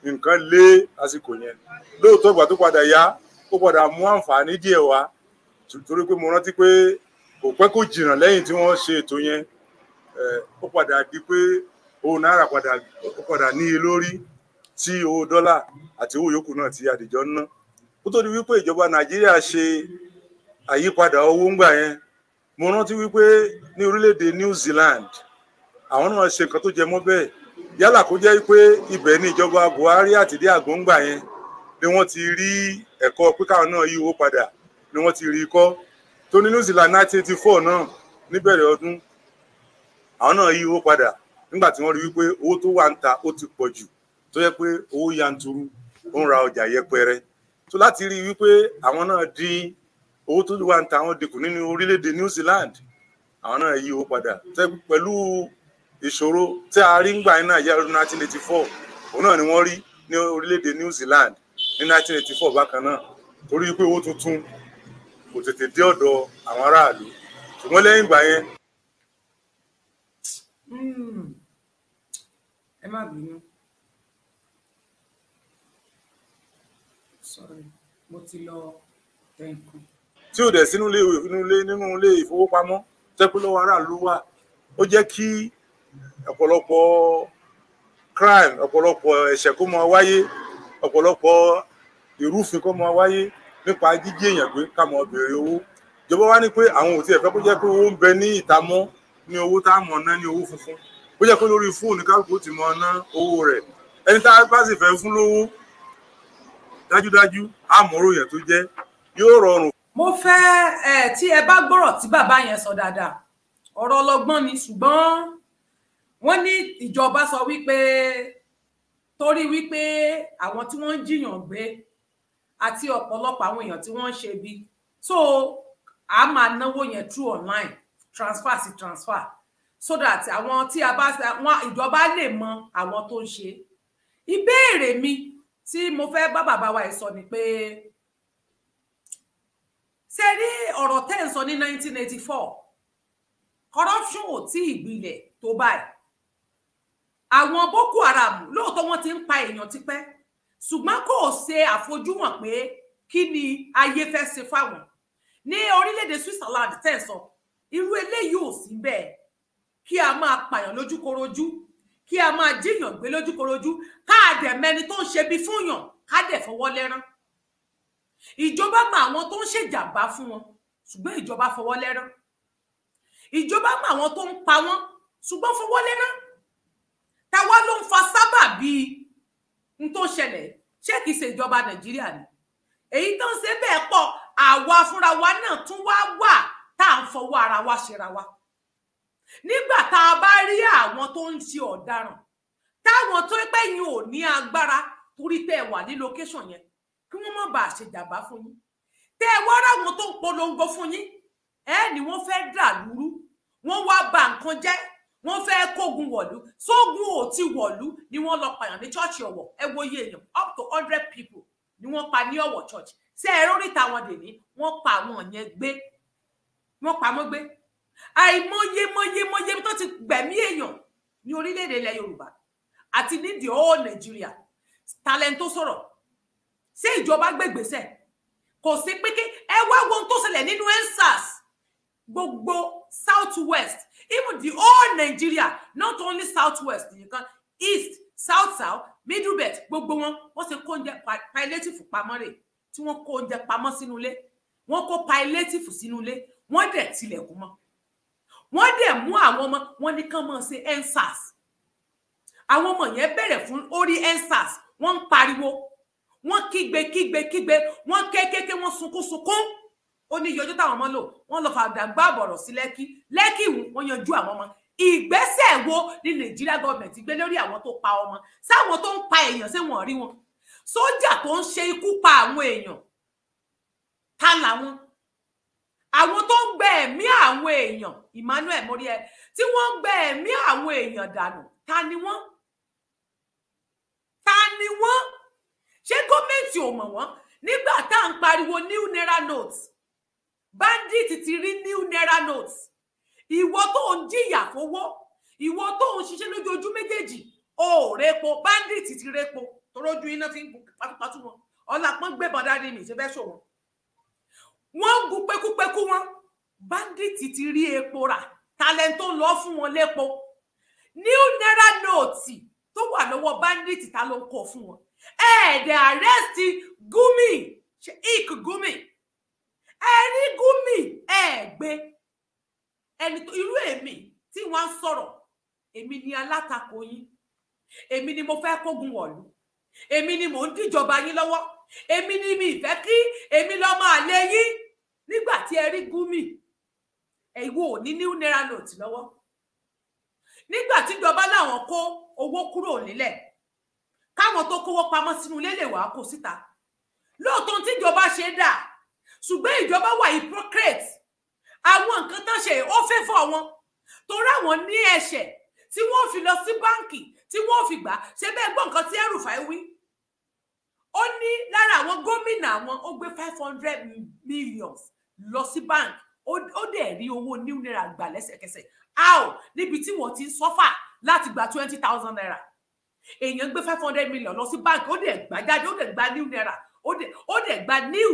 [SPEAKER 2] Nǹkan lé lásìkò yẹn lóòótọ́ ìgbà tó padà yá ó padà mú àǹfààní díẹ̀ wá torí pé mo rántí pé kò pẹ́ kó jìnnà lẹ́yìn tí wọ́n ṣe ètò yẹn ó padà di pé owó náírà padà ní i lórí tí owó dọ́là àti owó yòókù náà ti àdìjọ ná. Ó tó di wípé ìjọba Nàìjíríà ṣe àyípadà owó ńgbà yẹn mo rántí wípé ní orílẹ̀-èdè New Zealand àwọn náà ṣe nǹkan tó jẹ mọ́ bẹ́ẹ̀ yálà kó jẹ́ pé ibẹ̀ ní ìjọba Buhari àti Ìdí-Àgbọn ńgbà yẹn ni wọ́n ti rí ẹ̀kọ́ pé káwọn náà yí owó padà ni wọ́n ti rí kọ́ tó ní New Zealand 1984 náà níbẹ̀rẹ̀ ọdún àwọn náà yí owó padà nígbà tí wọ́n rí wípé owó tó wà ń ta ó ti pọ̀ jù tó yẹ pé owó yanturu ó ń ra ọjà yẹpẹrẹ tó láti rí wípé àwọn náà dín owó tó wà ń ta àwọn dínkù nínú orílẹ̀-èdè New Zealand àwọn náà yí owó padà pẹ̀lú ìṣòro tí a rí ńgbà iná ìyá ọdún 1984 òun náà ni wọ́n rí ní orílẹ̀-èdè New Zealand ní 1984 bákan náà torí pé owó tuntun kò tètè dé ọ̀dọ̀ àwọn aráàlú ṣùgbọ́n lẹ́yìn ìgbà yẹn.
[SPEAKER 1] Ẹ má bínú. Sorry, mo ti lọ tẹ̀kùn.
[SPEAKER 2] tí ò dẹ̀ sínú ilé ìfowópamọ́ tẹ́ pé lọ́wọ́ aráàlú wà. Ó jẹ́ kí ọ̀pọ̀lọpọ̀ crime, ọ̀pọ̀lọpọ̀ ẹ̀ṣẹ̀ kó máa wáyé, ọ̀pọ̀lọpọ̀ ìrúfin kó máa wáyé nípa jíjí èèyàn gbé ká máa béèrè owó. Ìjọba wá ní pé àwọn ò tiẹ̀ fẹ́ kó jẹ́ pé owó ń bẹ ní ìta mọ́, ní owó tá a mọ̀ ná ní owó funfun. Ó jẹ́ pé lórí fóònù kálukú ti mọ̀ ná owó rẹ̀. Ẹni tá a bá sì fẹ́ fún lówó dájúdájú àmọ̀rò yẹn tó jẹ́ yóò rọrùn.
[SPEAKER 1] Mo fẹ́ tí ẹ bá gbọ́rọ̀ tí bàbá yẹn sọ dáadáa, ọ̀rọ̀ ọlọ́gbọ́n ni, ṣùgbọ́n wọ́n ní ìjọba sọ wípé torí wípé àwọn tí wọ́n ń jiyàn gbé àti ọ̀pọ̀lọpọ̀ àwọn èèyàn tí wọ́n ń ṣe bí, so a máa náwó yẹn through online transfer sí transfer, so that àwọn tí a bá wọn ìjọba lè mọ àwọn tó ń ṣe. Ìbéèrè mi tí mo fẹ́ bá bàbá wa sọ ni pé ṣé rí ọ̀rọ̀ tẹ́ ń sọ ní 1984 corruption ò tí ì gbilẹ̀ tó báyìí. Àwọn Boko Haram lóòótọ́ wọ́n ti ń pa èèyàn tipẹ́, ṣùgbọ́n kò ṣe àfojúwọ̀n pé kí ni ayé fẹ́ ṣe fáwọn. Ní orílẹ̀-èdè Switzerland tẹ́ ń sọ irú eléyìí ò sí bẹ́ẹ̀, kí a máa pààyàn lójúkorojú, kí a máa jíyàn gbé lójúkorojú, ká dẹ̀ mẹ́ni tó ń ṣe bí fúnyàn ká dẹ̀ fọwọ́ lẹ́rán. Ìjọba mọ àwọn tó ń ṣèjàmbá fún wọn, ṣùgbọ́n ìjọba fọwọ́ lẹ́rán. Ìjọba mọ àwọn tó ń pa wọn, ṣùgbọ́n fọwọ́ lẹ́rán. Táwa ló ń fa sábàbí n tó ṣẹlẹ̀, ṣé kìí ṣe ìjọba Nàìjíríà ni? Èyí tó ń ṣe bẹ́ẹ̀ pọ̀, àwa fúnra wa náà tún wá wà tá à ń fọwọ́ ara wa ṣera wa. Nígbà tá a bá rí àwọn tó ń ṣe ọ̀daràn, táwọn tó pé yín ò ní agbára torí tẹ́ ẹ wà ní location yẹn, kí wọ́n má bàa ṣe jàmbá fún yín. Tẹ́ ẹ wá ráwọn tó ń polongo fún yín, ni wọ́n fẹ́ dà lúrú, wọ́n wá bà nǹkan jẹ́, wọ́n fẹ́ kógun wọ̀lú. Sógun ò ti wọ̀lú ni wọ́n lọ pààyàn ní church Ọ̀wọ̀. Ẹ wo iye èèyàn up to 100 people ni wọ́n pa ní Ọ̀wọ̀ church. Ṣé ẹ róríta wọn dè ní wọ́n pa àwọn yẹn gbé, wọ́n pa wọ́n gbé. Àìmọye tó ti gbẹ̀mí èèyàn ní orílẹ̀-èdè ilẹ̀ Yorùbá àti ní the whole Nigeria. Talent tó sọ̀rọ̀, ṣé ìjọba gbégbèsè? Kò sí pé kí ẹ wá wo ohun tó ṣẹlẹ̀ nínú EndSARS gbogbo Southwest, even the whole Nigeria, not only Southwest nìkan, East, South, Middle Belt, gbogbo wọ́n ṣe kó oúnjẹ palliative pamọ́ rẹ̀, tí wọ́n kó oúnjẹ pamọ́ sínú ilé, wọ́n kó palliative sínú ilé, wọ́n dẹ̀ tilẹ̀kùn mọ́. Wọ́n dẹ̀ mú àwọn ọmọ wọn ní kán máa ṣe EndSARS. Àwọn ọmọ yẹn bẹ̀rẹ̀ fún orí EndSARS, wọ́n ń pariwo, wọ́n kígbe, wọ́n kékéké, wọ́n sunkún. Ó ní ìyọjú táwọn ọmọ lò, wọ́n lọ fàdàgbà bọ̀rọ̀ sí Lẹ́kì wọ́n yanjú àwọn ọmọ. Ìgbésẹ̀ wo ní Nigeria government gbé lórí àwọn tó pa ọmọ? Sáwọn tó ń pa èèyàn ṣé wọ́n rí wọn? Sójà tó ń ṣe ikú pa àwọn èèyàn ta làwọn? Àwọn tó ń gbẹ ẹ̀mí àwọn èèyàn, Emmanuel Morie, tí wọ́n ń gbẹ ẹ̀mí àwọn èèyàn dànù, ta ni wọ́n? Ta ni wọ́n? Ṣé gọ́ọ̀mẹ̀ntì ò mọ̀ wọ́n? Nígbà tá à ń pariwo new naira notes, bandit ti rí new naira notes. Ìwọ tó ń jìyà fowó, ìwọ tó ń ṣiṣẹ́ lójoojú méjèèjì, ó repo, bandit ti repo, torójú iná fi ń pátúpátú wọn. Ọlápọ́n gbébọn dání mi ṣe fẹ́ ṣò wọn. Wọ́n ń gun pẹ́kúpẹ́kú wọn. Bandit ti rí epo rà, talent tó ń lọ fún wọn lépo. New naira note tó wà lọ́wọ́ bandit ta ló ń kọ fún wọn. Ẹ̀ẹ́dẹ̀ arrest Gumi, ṣe Gumi. Ẹni Gumi ẹ̀gbẹ́. Ẹni tó irú èmi tí wọ́n ń sọ̀rọ̀, èmi ni alátakò yín. Èmi ni mo fẹ́ kógun wọ̀lú. Èmi ni mò ń díjọba yín lọ́wọ́. Èmi ni mi ìfẹ́ kí èmi lọ máa lé yín. Nígbà tí ẹ rí Gumi, ìwọ ò ní new naira note lọ́wọ́. Nígbà tí ìjọba láwọn kó owó kúrò nílẹ̀, káwọn tó kówó pamọ́ sínú ilé lè wá kó síta. Lóòótọ́ tí ìjọba ṣe dà, ṣùgbọ́n ìjọba wà hypocrite. Àwọn nǹkan tán ṣe ó fẹ́ fọ́ wọn torí àwọn ní ẹ̀ṣẹ̀ tí wọ́n fi lọ sí báǹkì tí wọ́n fi gbà. Ṣé bẹ́ẹ̀ gbọ́ nǹkan tí El-Rufai wí? Ó ní lára àwọn gómìnà àwọn ó gbé 500 million lọ sí báǹkì, ó dẹ̀ rí owó new naira gbà lẹ́sẹ̀kẹsẹ̀. How? Níbi tí wọ́n ti ń sọ́fà láti gba 20,000 naira. Èèyàn gbé 500 million lọ sí báǹkì, ó dẹ̀ gbà jáde, ó dẹ̀ gba new naira, ó dẹ̀ gba new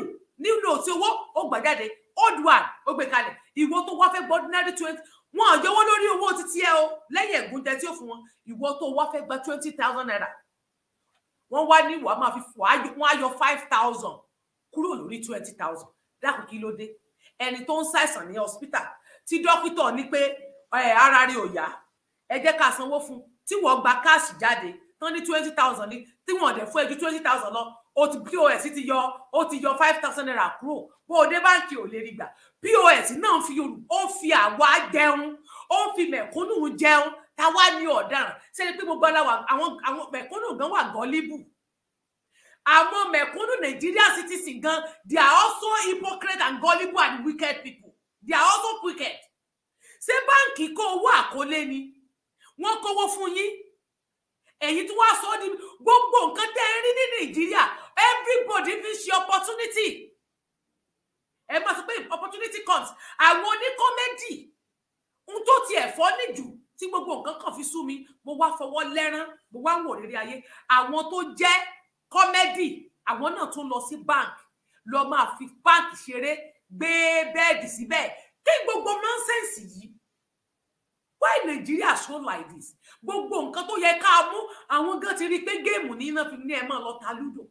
[SPEAKER 1] note owó, ó gbà jáde. old one ó gbé kalẹ̀ ìwọ tó wá fẹ́ gbọ́ ordinary 20 wọn yọwọ́ lórí owó títí ẹ o lẹ́yìn ẹ̀gúnjẹ tí ó fún wọn ìwọ tó wá fẹ́ gba 20,000 naira wọ́n wá ní ìwà máa fi wọ́n á yọ 5,000 kúrò lórí 20,000 dákun kí ló dé ẹni tó ń ṣàìsàn ní hospital tí dókítà ní pé ara rẹ̀ ò yá ẹ jẹ́ ká sanwó fún tí wọ́n gba káàsì jáde tán ní 20,000 ní tí wọ́n dẹ̀ fún ẹ ju 20,000 lọ ó ti pos ti yọ 5,000 naira kúrò bó o dé báńkì ò lè rí gbà pos náà ó fi àwa jẹun ó fi mẹ̀kúnnù jẹun táwa ní ọ̀daràn ṣe pé gbogbo àwọn mẹ̀kúnnù gan wà gọ́líbù àwọn mẹ̀kúnnù Nigeria citizen gan they are also hypocrite and gullible and wicked people they are also wicked ṣé báńkì kó owó àkọlé ni wọ́n kówó fún yín èyí tí wọ́n sọ ní gbogbo nǹkan tẹ́ ẹ rí ní Nàìjíríà everybody fi ṣe opportunity ẹ máa sọ pé opportunity comes àwọn oníkọ́mẹ́dì ń tó tiẹ̀ fọ́ níjù tí gbogbo nǹkan kan fi sú mi mo wá fọwọ́ lẹ́rán mo wá wò rere ayé àwọn tó jẹ́ kọ́mẹ́dì àwọn náà tún lọ sí bank lọ máa fi bank ṣeré gbé bẹ́ẹ̀dì síbẹ̀ kí gbogbo nonsense yìí why Nigeria so like this gbogbo nǹkan tó yẹ ká mú àwọn gan ti rí pé géèmù ní iná fi ní ẹ máa lọ ta lúdò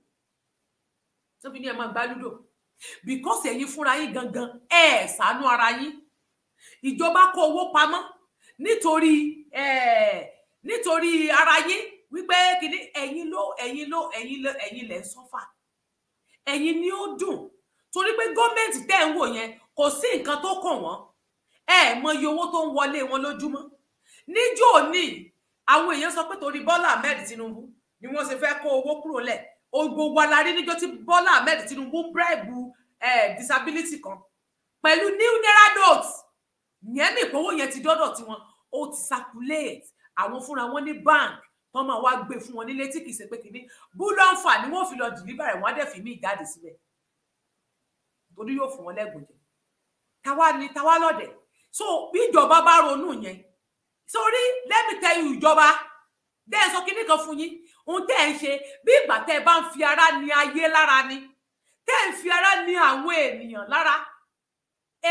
[SPEAKER 1] tó fi ní ẹ máa gbá lúdò because ẹ̀yin fúnra yín gangan ẹ ṣàánú ara yín ìjọba kó owó pamọ́ nítorí ara yín wípé kíní ẹ̀yin lẹ sọ́fà ẹ̀yin ni ó dùn torí pé gọ́ọ̀mẹ̀ntì tẹ́ ń wò yẹn kò sí nǹkan tó kàn wọ́n mọ iye owó tó ń wọlé wọn lójúmọ́ níjọ́ ní àwọn èèyàn sọ pé torí Bọ́lá Ahmed Tinubu ni wọ́n ṣe fẹ́ kó owó kúrò lẹ̀ gbogbo wa la rí níjọ́ tí Bọ́lá Ahmed Tinubu bribe disability kan pẹ̀lú new naira notes yẹn ní ìpowó yẹn ti dọ́dọ̀ tiwọn ó ti circulate àwọn fúnra wọn ní bank tó máa wá gbé fún wọn nílé tí kì í ṣe pé kìíní búlọ́ǹfà ni wọ́n fi lọ deliver ẹ̀ wọ́n á dẹ̀ fi mí jáde síbẹ̀ torí yóò fún wọn lẹ́gùn jẹ táwa lọ́dẹ̀ so bí ìjọba bá ronú yẹn sorry let me tell you ìjọba dẹ́n sọ kíní kan fún yín ohun tẹ́ ẹ̀ ń ṣe bí ìgbà tẹ́ ẹ bá ń fi ara ní ayé lára ni tẹ́ ẹ̀ ń fi ara ní àwọn ènìyàn lára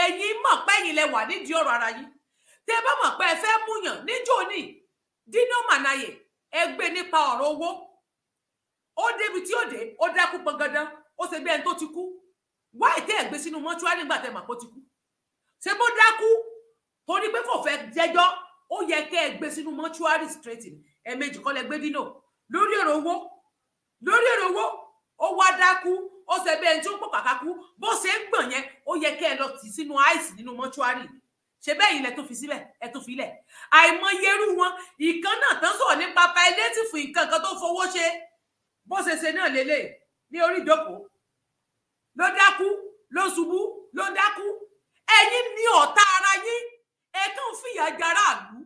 [SPEAKER 1] ẹ̀yin mọ̀ pé ẹ̀yin lẹ wà nídìí ọ̀rọ̀ ara yín tẹ́ ẹ bá mọ̀ pé ẹ fẹ́ múyàn níjó ní Dino Manaye ẹgbẹ́ nípa ọ̀rọ̀ owó ó débi tí ó dé ó dákú pọngandan ó ṣe bí ẹni tó ti kú wáì tẹ́ ẹ gbé sínú mọ́ṣúárì nígbà tẹ́ mọ̀ pé ó ti kú ṣé bó dákú torí pé kò fẹ́ jẹ́jọ́ ó yẹ kẹ́ ẹ gbé sínú mọ́ṣúárì straight ẹ̀ẹ̀mejì kọ́ lẹ gbé Dino lórí ọ̀rọ̀ owó ó wá dákú ó ṣe bí ẹni tí ó pọ̀ kàkàkú bó ṣe ń gbọ̀n yẹn ó yẹ kẹ́ ẹ lọ tì sínú àìsí nínú mọ́ṣúárì ṣe bẹ́ẹ̀ ilẹ̀ tó fi síbẹ̀ ẹ tó fi lẹ̀ àìmọye irú wọn ìkan náà tán sọ̀rọ̀ nípa palliative nǹkan kan tó fowó ṣe bó ṣe ṣe náà lélẹ̀ ní orí ìjókòó ló dákú ló ṣubú ló dákú ẹ̀yin ní ọ̀tá ara yín ẹ kàn fìyà jara àlú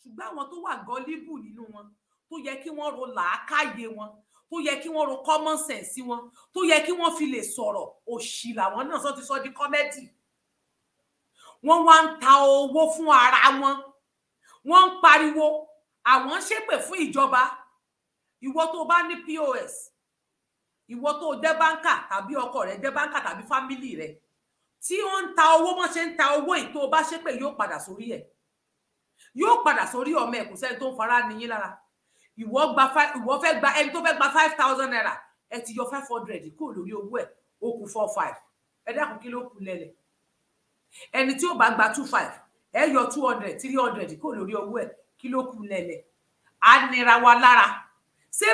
[SPEAKER 1] ṣùgbọ́n àwọn tó wà gọ́líbù nínú wọn tó yẹ kí wọ́n ro làákàyè wọn tó yẹ kí wọ́n ro common sense wọn tó yẹ kí wọ́n fi lè sọ̀rọ̀ òṣì làwọn náà ti sọ di kọ́mẹ́dì wọ́n wá ń ta owó fún ara wọn wọ́n ń pariwo àwọn ṣépè fún ìjọba ìwọ tó bá ní POS ìwọ tó jẹ́ báńkà tàbí ọkọ rẹ̀ jẹ́ báńkà tàbí fámílì rẹ̀ tí wọ́n ń ta owó mọ́ ṣe ń ta owó yìí tó bá ṣépè yóò padà sórí ẹ̀ yóò padà sórí ọmọ ẹ̀ kò sẹ́ni tó ń fara níyín lára ìwọ fẹ́ gba ẹni tó fẹ́ gba 5,000 naira ẹ ti yọ 500 kúrò lórí owó ẹ̀ ó kù 45 ẹ dákun kí ló kù lẹ́lẹ̀ ẹni tí ó bá gba 25 ẹ yọ 200 300 kúrò lórí owó ẹ̀ kí ló kù lẹ́lẹ̀ á nira wa lára ṣé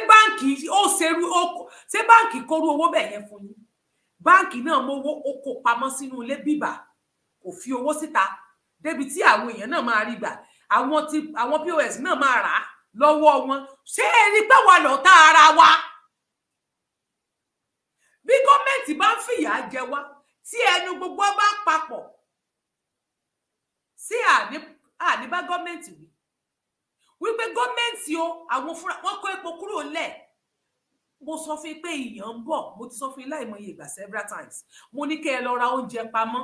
[SPEAKER 1] báǹkì kórú owó bẹ́ẹ̀ yẹn fún yín báǹkì náà mówó ó kó pamọ́ sínú ilé bíbà kò fi owó síta débi tí àwọn èèyàn náà máa rí gbà àwọn POS náà máa rà á lọ́wọ́ wọn ṣé ẹ rí pé wà lọ́tá ara wa bí gọ́ọ̀mẹ̀ntì bá ń fìyà jẹ wá tí ẹnu gbogbo bá papọ̀ sí àní bá gọ́ọ̀mẹ̀ntì wípé gọ́ọ̀mẹ̀ntì o àwọn fúnra wọn kó epo kúrò lẹ̀ mo sọ fún yín pé ìyàn ń bọ̀ mo ti sọ fún yín láìmọye ìgbà several times mo ní kẹ́ ẹ lọ ra oúnjẹ pamọ́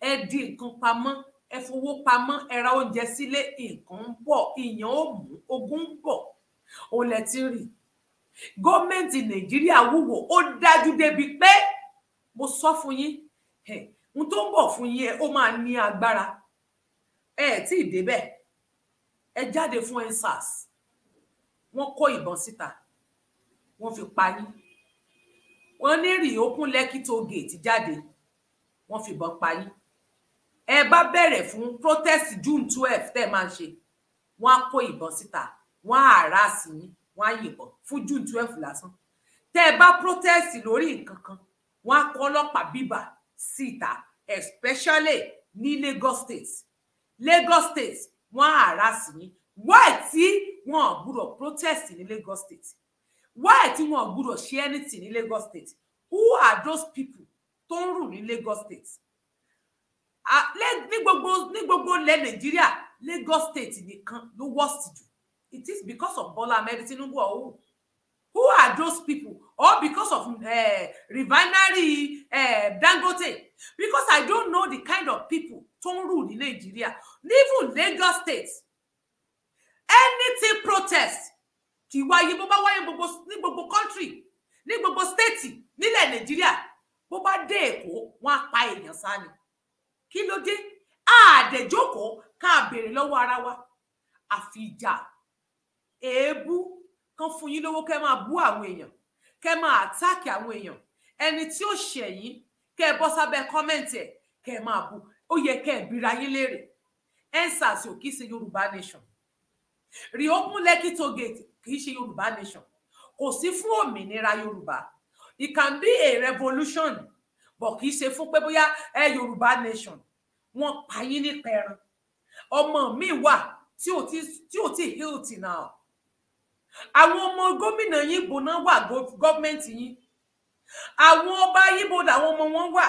[SPEAKER 1] ẹ di nǹkan pamọ́ ẹ fowó pamọ́ ẹ ra oúnjẹ sílé nǹkan ń bọ̀ ìyàn ó mú ogun ń bọ̀ ó lẹ ti rí gọ́ọ̀mẹ̀ntì Nàìjíríà wúwo ó dájú débi pé mo sọ fún yín n tó ń bọ̀ fún yín ó máa ní agbára tí ì débẹ̀ ẹ jáde fún EndSARS wọ́n kó ìbọn síta wọ́n fi pa yín wọ́n ní reopen Lekki toll gate jáde wọ́n fi ìbọn pa yín ẹ bá bẹ̀rẹ̀ fún protest June 12 tẹ́ máa ń ṣe wọ́n á kó ìbọn síta wọ́n á harass yín wọ́n á yìnbọn fún June 12 lásán tẹ́ ẹ bá protest lórí nǹkan kan wọ́n á kó ọlọ́pàá bíbà síta especially ní Lagos State wọ́n á harass yín why tí wọ́n gbọ́dọ̀ protest ní Lagos State why tí wọ́n gbọ́dọ̀ ṣe anything ní Lagos State who are those people tó ń rù ní Lagos State ní gbogbo ilẹ̀ Nàìjíríà Lagos State nìkan ló worst jù it is because of Bola Ahmed Tinubu or who are those people or because of refinery Dangote because I don't know the kind of people tó ń rù ní Nàìjíríà even Lagos State anything protest kì í wáyé bó bá wáyé ní gbogbo country ní gbogbo state nílẹ̀ Nàìjíríà bó bá dé Èkó wọ́n á pa èèyàn sá ni kí ló dé àdẹ̀jókòó ká béèrè lọ́wọ́ ara wa àfìjà èébú kan fún yín lówó kẹ́ máa bú àwọn èèyàn kẹ́ máa attack àwọn èèyàn ẹni tí ó ṣẹ̀yìn kẹ́ bọ́ sábẹ́ comment ẹ̀ kẹ́ máa bú ó yẹ kẹ́ bira yín léèrè EndSARS ò kìí ṣe Yorùbá nation reopen Lekki toll gate kìí ṣe Yorùbá nation kò sí fún òmìnira Yorùbá it can be a revolution but kìí ṣe fún pé bóyá Yorùbá nation wọ́n pa yín ní pẹran ọmọ mi wà tí ò tí healthy now àwọn ọmọ gómìnà yín bò náà wà gọ́ọ̀mẹ̀ntì yín àwọn ọba yín bò làwọn ọmọ wọn wà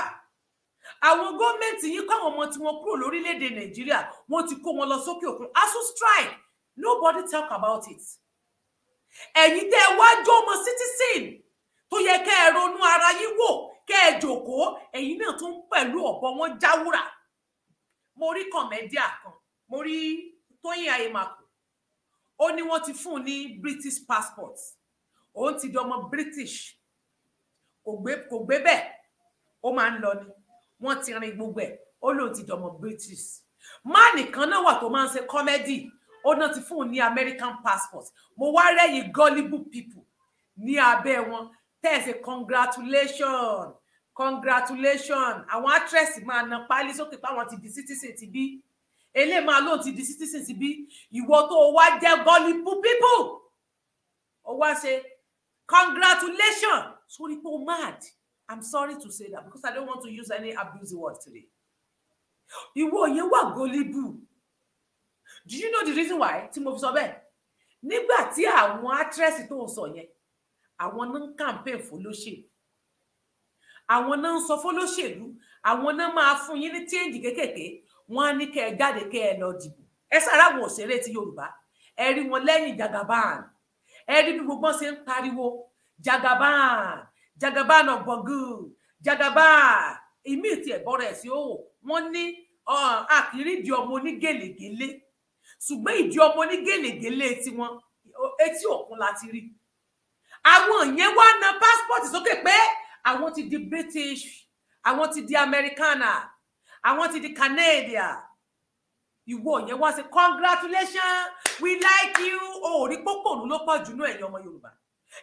[SPEAKER 1] àwọn gọ́ọ̀mẹ̀ntì yín kọ́ àwọn ọmọ tí wọ́n kúrò lórílẹ̀-èdè Nàìjíríà wọ́n ti kó wọn lọ sókè òkun ASUU strike nobody talk about it ẹ̀yin tẹ́ ẹ wá jọ ọmọ citizen tó yẹ kẹ́ ẹ ronú ara yín wò kẹ́ ẹ jókòó ẹ̀yin náà tún pẹ̀lú ọ̀bọ wọn jáwúrà mo rí kọ̀mẹ́díà kan mo rí Tóyìn Ayémakù ó ní wọ́n ti fún ní British passport òun ti di ọmọ British kò gbé bẹ́ẹ̀ ó máa ń lọ ni wọ́n ti rin gbogbo ẹ̀ ó lóun ti di ọmọ British má nìkan náà wà tó máa ń ṣe comedy ó náà ti fún ní American passport mo wá rẹ́yìn gullible people ní abẹ́ wọn tẹ́ẹ̀sì congratulation àwọn actress máa na pálí sókè páwọn ti di citizen ti bí ele máa lóun ti di citizen ti bí ìwọ tó wá jẹ́ gullible people ó wá ṣe congratulation sorry pé o mad I'm sorry to say that because I don't want to use any abusive words today ìwọ yẹn wà gullible do you know the reason why tí mo fi sọ bẹ́ẹ̀ nígbà tí àwọn actress tó ń sọ yẹn àwọn náà ń campaign fólóṣèlú àwọn náà ń sọ fólóṣèlú àwọn náà máa fún yín ní change kékèké wọ́n á ní kẹ́ ẹ jáde kẹ́ ẹ lọ dìbò ẹ sára àwọn òṣèré ti Yorùbá ẹ rí wọn lẹ́yìn Jagaban ẹ rí bí gbogbo ṣe ń pariwo Jagaban ọgbọgù Jagaban ìmí tí ẹ bọrọ ẹ sí òwò wọ́n ní àkìrí di ọmọ onígèlègèlè ṣùgbọ́n ìdí ọmọ onígèlègèlè tí wọ́n etí òkun láti rí àwọn yẹn wá na passport sókè pé àwọn ti di British àwọn ti di Americana àwọn ti di Canadian ìwọ yẹn wá ṣe congratulations we like you ó rí pópònú ló pọ̀ jù nínú ẹ̀yin ọmọ Yorùbá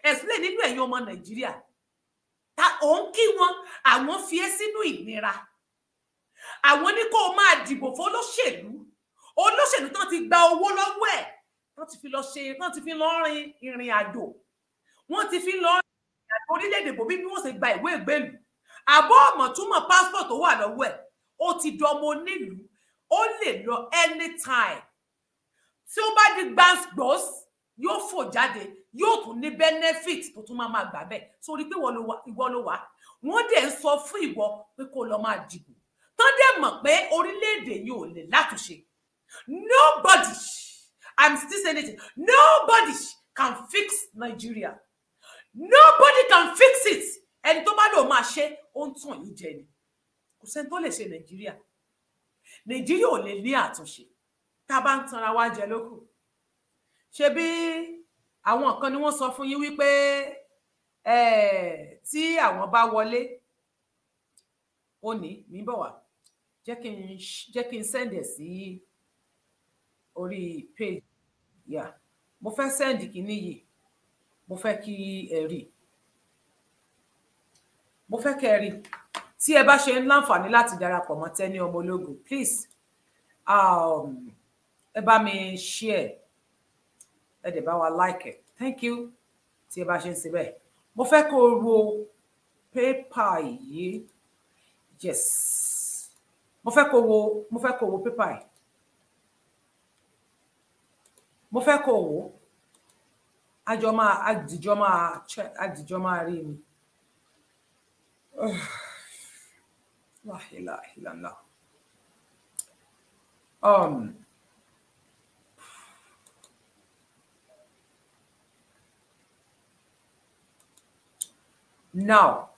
[SPEAKER 1] explain nínú ẹ̀yin ọmọ Nàìjíríà ta òun kí wọn àwọn fi ẹ́ sínú ìnira àwọn ní kó máa dìbò fún olóṣèlú tán ti gba owó lọ́wọ́ ẹ̀ tán ti fi lọ rin ìrìn àjò wọ́n ti fi lọ rìn àjò orílẹ̀-èdè bò bí wọ́n ṣe gba ìwé ìgbélú àbọ̀ ọmọ túmọ̀ passport tó wà lọ́wọ́ ẹ̀ ó ti dọmọ onílùú ó lè lọ anytime tí ó bá di gbàgbọ́s yóò fò jáde yóò tún ní benefit tó tún máa gbà bẹ́ẹ̀ sórí pé ìwọ ló wà wọ́n dẹ̀ ń sọ fún ìwọ pé kó lọ máa dìbò tán dẹ̀ mọ̀ pé orílẹ̀-èdè yìí ò lè látúnṣe nobody I'm still saying it nobody can fix Nigeria nobody can fix it ẹni tó bá lò máa ṣe ó ń tàn yín jẹ ni kò sẹ́ni tó lè ṣe Nàìjíríà ò lè ní àtúnṣe tá bá ń tanra wá jẹ lókù ṣe bí àwọn kan ni wọ́n sọ fún yín wípé tí àwọn bá wọlé ó ní mi bọ̀ wá jẹ́ kí n send ẹ̀ sí orí page yeah mo fẹ́ send kíní yìí mo fẹ́ kí ẹ rí mo fẹ́ kẹ́ ẹ rí tí ẹ bá ṣe ń láǹfààní láti darapọ̀ mọ́ Tenny ọmọ ológo please ẹ bá mi share ẹ dẹ̀ bá wa like it thank you tí ẹ bá ṣe ń ṣe bẹ́ẹ̀ mo fẹ́ kó ro pépà yìí yes mo fẹ́ kó wo pépà yìí mo fẹ́ kó wo àdìjọ máa rí mi la ilaha illallah now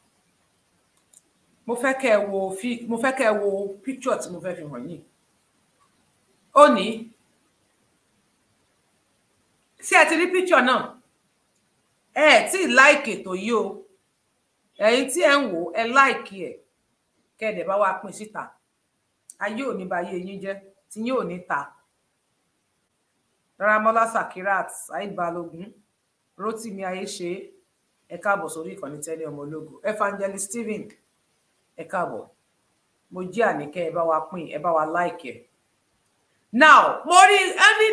[SPEAKER 1] mo fẹ́ kẹ́ wo picture tí mo fẹ́ fi hàn yín ó ní ṣé ẹ ti rí picture náà ẹ tí like ètò yìí o ẹ̀yin tí ẹ ń wò ẹ like ẹ kẹ́dẹ̀ bá wa pín síta ayé ò ní ba ayé yín jẹ́ tí yín ò ní ta Daramola Sakirat Saheed Balogun Rotimi Ayéṣe ẹ káàbọ̀ sórí ìkànnì Tenny ọmọ ológo Evangelist Stephen ẹ káàbọ̀ mo jẹ́ Àníkẹ́ ẹ bá wa pín ẹ bá wa like ẹ now mo rí any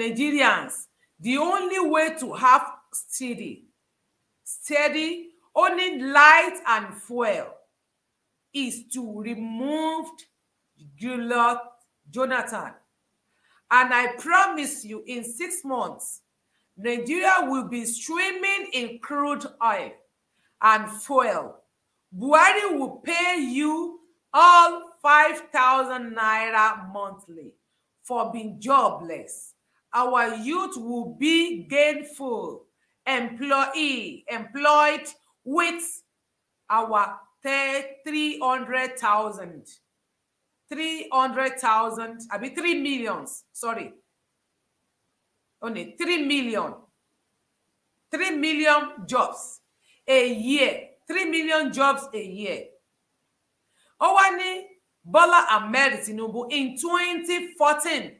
[SPEAKER 1] Nigerians the only way to have steady only light and fuel is to remove Goodluck Jonathan, and I promise you in 6 months Nigeria will be swimming in crude oil and fuel. Buhari will pay you all 5,000 naira monthly for being jobless. Our youth will be gainful, employed with our 300,000, I mean 3 million, sorry. Only 3 million jobs a year. 3 million jobs a year. Owani Bola Ahmed Tinubu in 2014.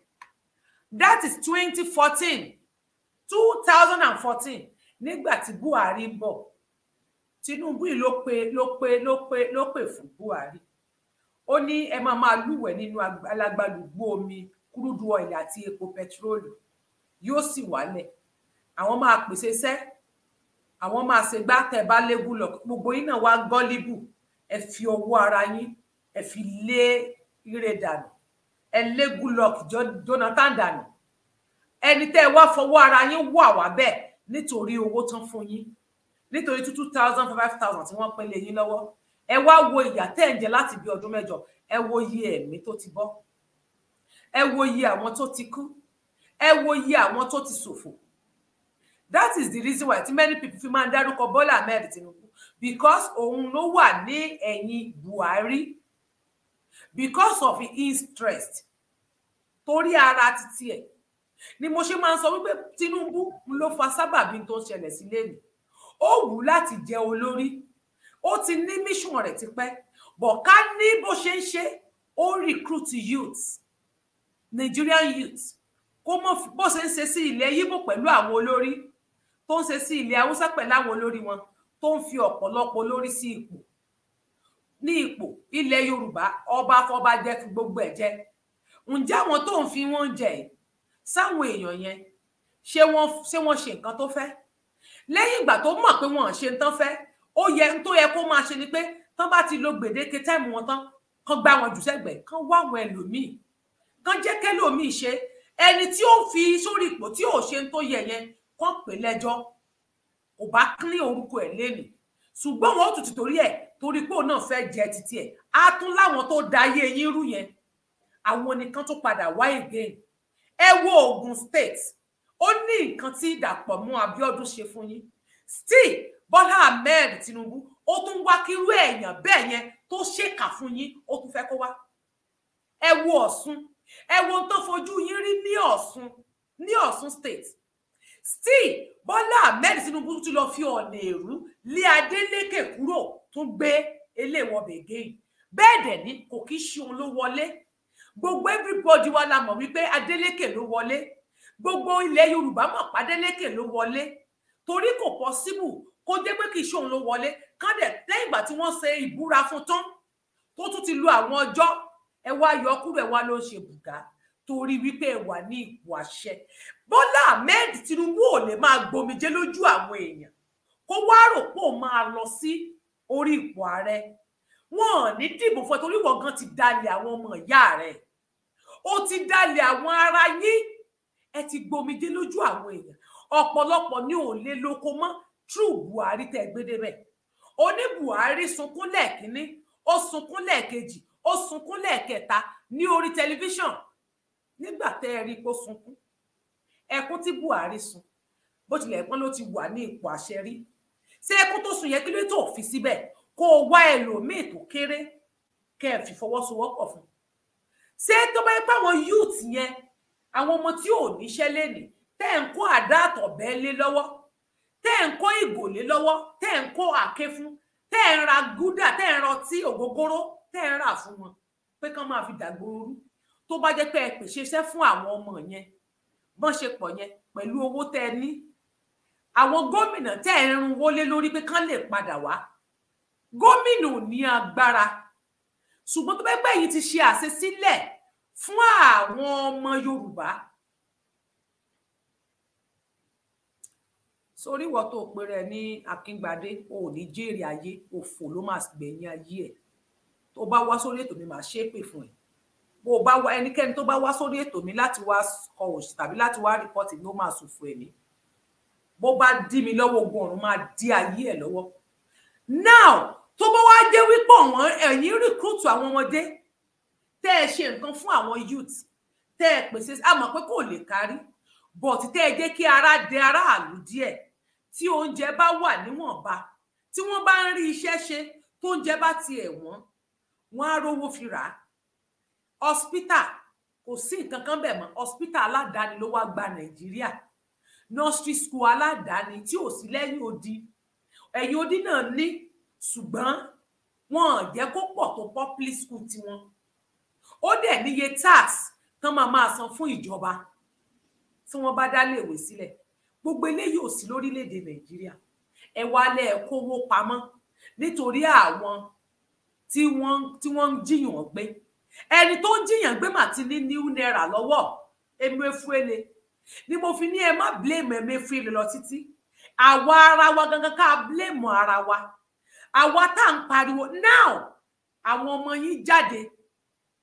[SPEAKER 1] That is 2014. 2014. Nígbà tí Buhari ń bọ̀. Tinubu ló pè fún Buhari. Ó ní ẹ máa lúwẹ̀ nínú alagbalùgbò omi crude oil àti epo petrol. Yóò sì wálẹ̀ àwọn máa pèsè iṣẹ́ àwọn máa ṣe gbá tẹ́ bá légún lọ gbogbo yín náà wá gọ́líbù ẹ fi ọwọ́ ara yín ẹ fi lé ire dànù ẹ légún lọ Jonathan dànù ẹni tẹ́ wá fọwọ́ ara yín wà wá bẹ́ẹ̀ nítorí owó tán fún yín nítorí 2,000 5,000 tí wọ́n pín lé yín lọ́wọ́ ẹ wá wo ìyà tẹ́ ń jẹ láti bí ọdún mẹ́jọ ẹ wo iye ẹ̀mí tó ti bọ́ ẹ wo iye àwọn tó ti kú ẹ wo iye àwọn tó ti ṣòfò. That is the reason why many people fi máa ń dárúkọ Bola Ahmed Tinubu because òun ló wà ní ẹ̀yìn Buhari because of his interest torí ara títí ẹ̀ ni mo ṣe máa ń sọ wípé Tinubu ló fa sábàbí tó ń ṣẹlẹ̀ sí lẹ́nu ó wù láti jẹ olórí ó ti ní mission rẹ̀ tipẹ́ bọ̀ ká ní bó ṣe ń ṣe ó recruit youths Nigerian youths kó mọ bó ṣe ń ṣe sí ilẹ̀ Yíbò pẹ̀lú àwọn olórí tó ń ṣe sí ilẹ̀ Haúsá pẹ̀lú àwọn olórí wọn tó ń fi ọ̀pọ̀lọpọ̀ olórí sí ipò ní ipò ilẹ̀ Yorùbá ọba fọba jẹ fi gbogbo ẹ̀ jẹ ǹjẹ́ àwọn tó ń fi wọ́n jẹ sáwọn èèyàn yẹn ṣé wọ́n ṣe nǹkan tó fẹ́ lẹ́yìn ìgbà tó mọ̀ pé wọ́n ṣe nǹkan fẹ́ ó yẹ tó yẹ kó máa ṣe ni pé tán bá ti lo gbèdéke táìmù wọn tán kán gbá wọn jù sẹ́gbẹ̀ẹ́ kán wá àwọn ẹlòmíì kán jẹ́ kẹ́lòmíì ṣe ẹni tí ó fi sórí ipò tí ò ṣe tó yẹ yẹn kán pè lẹ́jọ́ kò bá clean orúkọ ẹ̀ lẹ́nu ṣùgbọ́n wọn ó tún ti torí ẹ̀ torí pé òun náà fẹ́ jẹ títí ẹ̀ á tún láwọn tó da ayé yín rú yẹn àwọn nìkan tó padà wá again ẹ wo Ogun State ó ní nǹkan tí Dàpọ̀ mọ́ Abíọ́dún ṣe fún yín still Bola Ahmed Tinubu ó tún wá kírú èèyàn bẹ́ẹ̀ yẹn tó ṣèkà fún yín ó tún fẹ́ kó wá ẹ wo Ọ̀ṣun ẹ wo tó fojú yín rí ní Ọ̀ṣun State still Bola Ahmed Tinubu tún lọ fi ọ̀nà èrú lé Adeleke kúrò tún gbé eléwọ̀ bẹ̀gẹ́ bẹ́ẹ̀ dẹ̀ ní kò kí ṣe òun ló wọlé gbogbo everybody wa la mọ̀ wípé Adeleke ló wọlé gbogbo ilẹ̀ Yorùbá mọ̀ pé Adeleke ló wọlé torí kò possible kó jẹ́ pé kì í ṣe òun ló wọlé kán dẹ̀ lẹ́yìn ìgbà tí wọ́n ṣe ìbúra fún tán tó tún ti lo àwọn ọjọ́ ẹ wá yọ kúrò ẹ wá ló ń ṣe bùgá torí wípé ẹ wà ní ipò àṣẹ Bọ́lá Ahmed Tinubu ò lè máa gbomijé lójú àwọn èèyàn kó wá rò pé ó máa lọ sí orí ipò ààrẹ wọn ò ní dìbò fún ẹ torí wọn gan ti dalẹ̀ àwọn ọmọ ìyá rẹ ó ti dalẹ̀ àwọn ará yín ẹ ti gbomijé lójú àwọn èèyàn ọ̀pọ̀lọpọ̀ ní ò lè lóko mọ́ true Buhari tẹ́ gbé débẹ̀ ó ní Buhari sunkún lẹ́ẹ̀kínní ó sunkún lẹ́ẹ̀kejì ó sunkún lẹ́ẹ̀kẹta ní orí tẹlifíṣàn nígbà tẹ́ ẹ rí pé ó sunkún ẹkún tí Buhari sun bó tilẹ̀ pọ́n ló ti wà ní ipò àṣẹ rí ṣé ẹkún tó sun yẹn kí ló tó fi síbẹ̀ kó o wá ẹlòmíì tó kéré kẹ́ ẹ fi fọwọ́sowọ́pọ̀ fún ṣé tó bá yẹ pé àwọn youth yẹn àwọn ọmọ tí ò níṣẹ́ lénìí tẹ́ ẹ̀ ń kó àdá àtọ̀bẹ́ lé lọ́wọ́ tẹ́ ẹ̀ ń kó ìgò lé lọ́wọ́ tẹ́ ẹ̀ ń kó àáké fún tẹ́ ẹ̀ ń ra gúdà tẹ́ ẹ̀ ń rọtí ògógóró tẹ́ ẹ̀ ń rà fún wọn pé kán máa fi dàgbòrò rú tó bá jẹ́ pé ẹ pèsè iṣẹ́ fún àwọn ọmọ yẹn bọ́n ṣe pọ̀ yẹn pẹ̀lú owó tẹ́ ẹ ní àwọn gómìnà tẹ́ ẹ̀ ń run wọlé lórí pé kán lè padà wá gómìnà ò ní agbára ṣùgbọ́n tó bá pẹ́ yìí ti ṣe àṣesílẹ̀ fún àwọn ọmọ Yorùbá sórí ìwọ tó pe rẹ ní Akíngbadé ò ní jèrè ayé òfò ló máa gbẹ̀yìn ayé ẹ̀ tó bá wá sórí ètò mi máa ṣépè fún ẹ bó bá wá ẹnikẹ́ni tó bá wá sórí ètò mi láti wá kọ òṣì tàbí láti wá rìpọ́tì ló máa ṣòfò ẹ̀ ní bó bá dí mi lọ́wọ́ ogun ọ̀run máa dí ayé ẹ̀ lọ́wọ́ now tó bá wá dé wípé àwọn ẹ̀yin rìkúrútù àwọn ọmọdé tẹ́ ẹ ṣe nǹkan fún àwọn youth tẹ́ ẹ pèsè àmọ́ pé kò lè kárí but tẹ́ ẹ jẹ́ kí ara dẹ aráàlú díẹ̀ tí oúnjẹ bá wà níwọ̀nba tí wọ́n bá ń rí iṣẹ́ ṣe tó oúnjẹ bá tiẹ̀ wọ́n á rówó fi rà á hospital kò sí nǹkan kan bẹ́ẹ̀ mọ́ hospital aládàáni ló wá gba Nàìjíríà nursery school aládàáni tí ò sí lẹ́yìn odi ẹ̀yìn odi náà ní ṣùgbọ́n wọn ò jẹ́ kó pọ̀ tó public school tiwọn ó dẹ̀ níye tax tán máa san fún ìjọba tí wọ́n bá dá léèwé sílẹ̀ gbogbo eléyìí ò sí lórílẹ̀-èdè Nàìjíríà ẹ wálé ẹ kówó pamọ́ nítorí àwọn tí wọ́n ń jiyàn gbé ẹni tó ń jiyàn gbé mà ti ní new naira lọ́wọ́ Emefiele ni mo fi ní ẹ má blame Emefiele lọ títí àwa ara wa gangan ká blame ara wa àwa tá ń pariwo now àwọn ọmọ yín jáde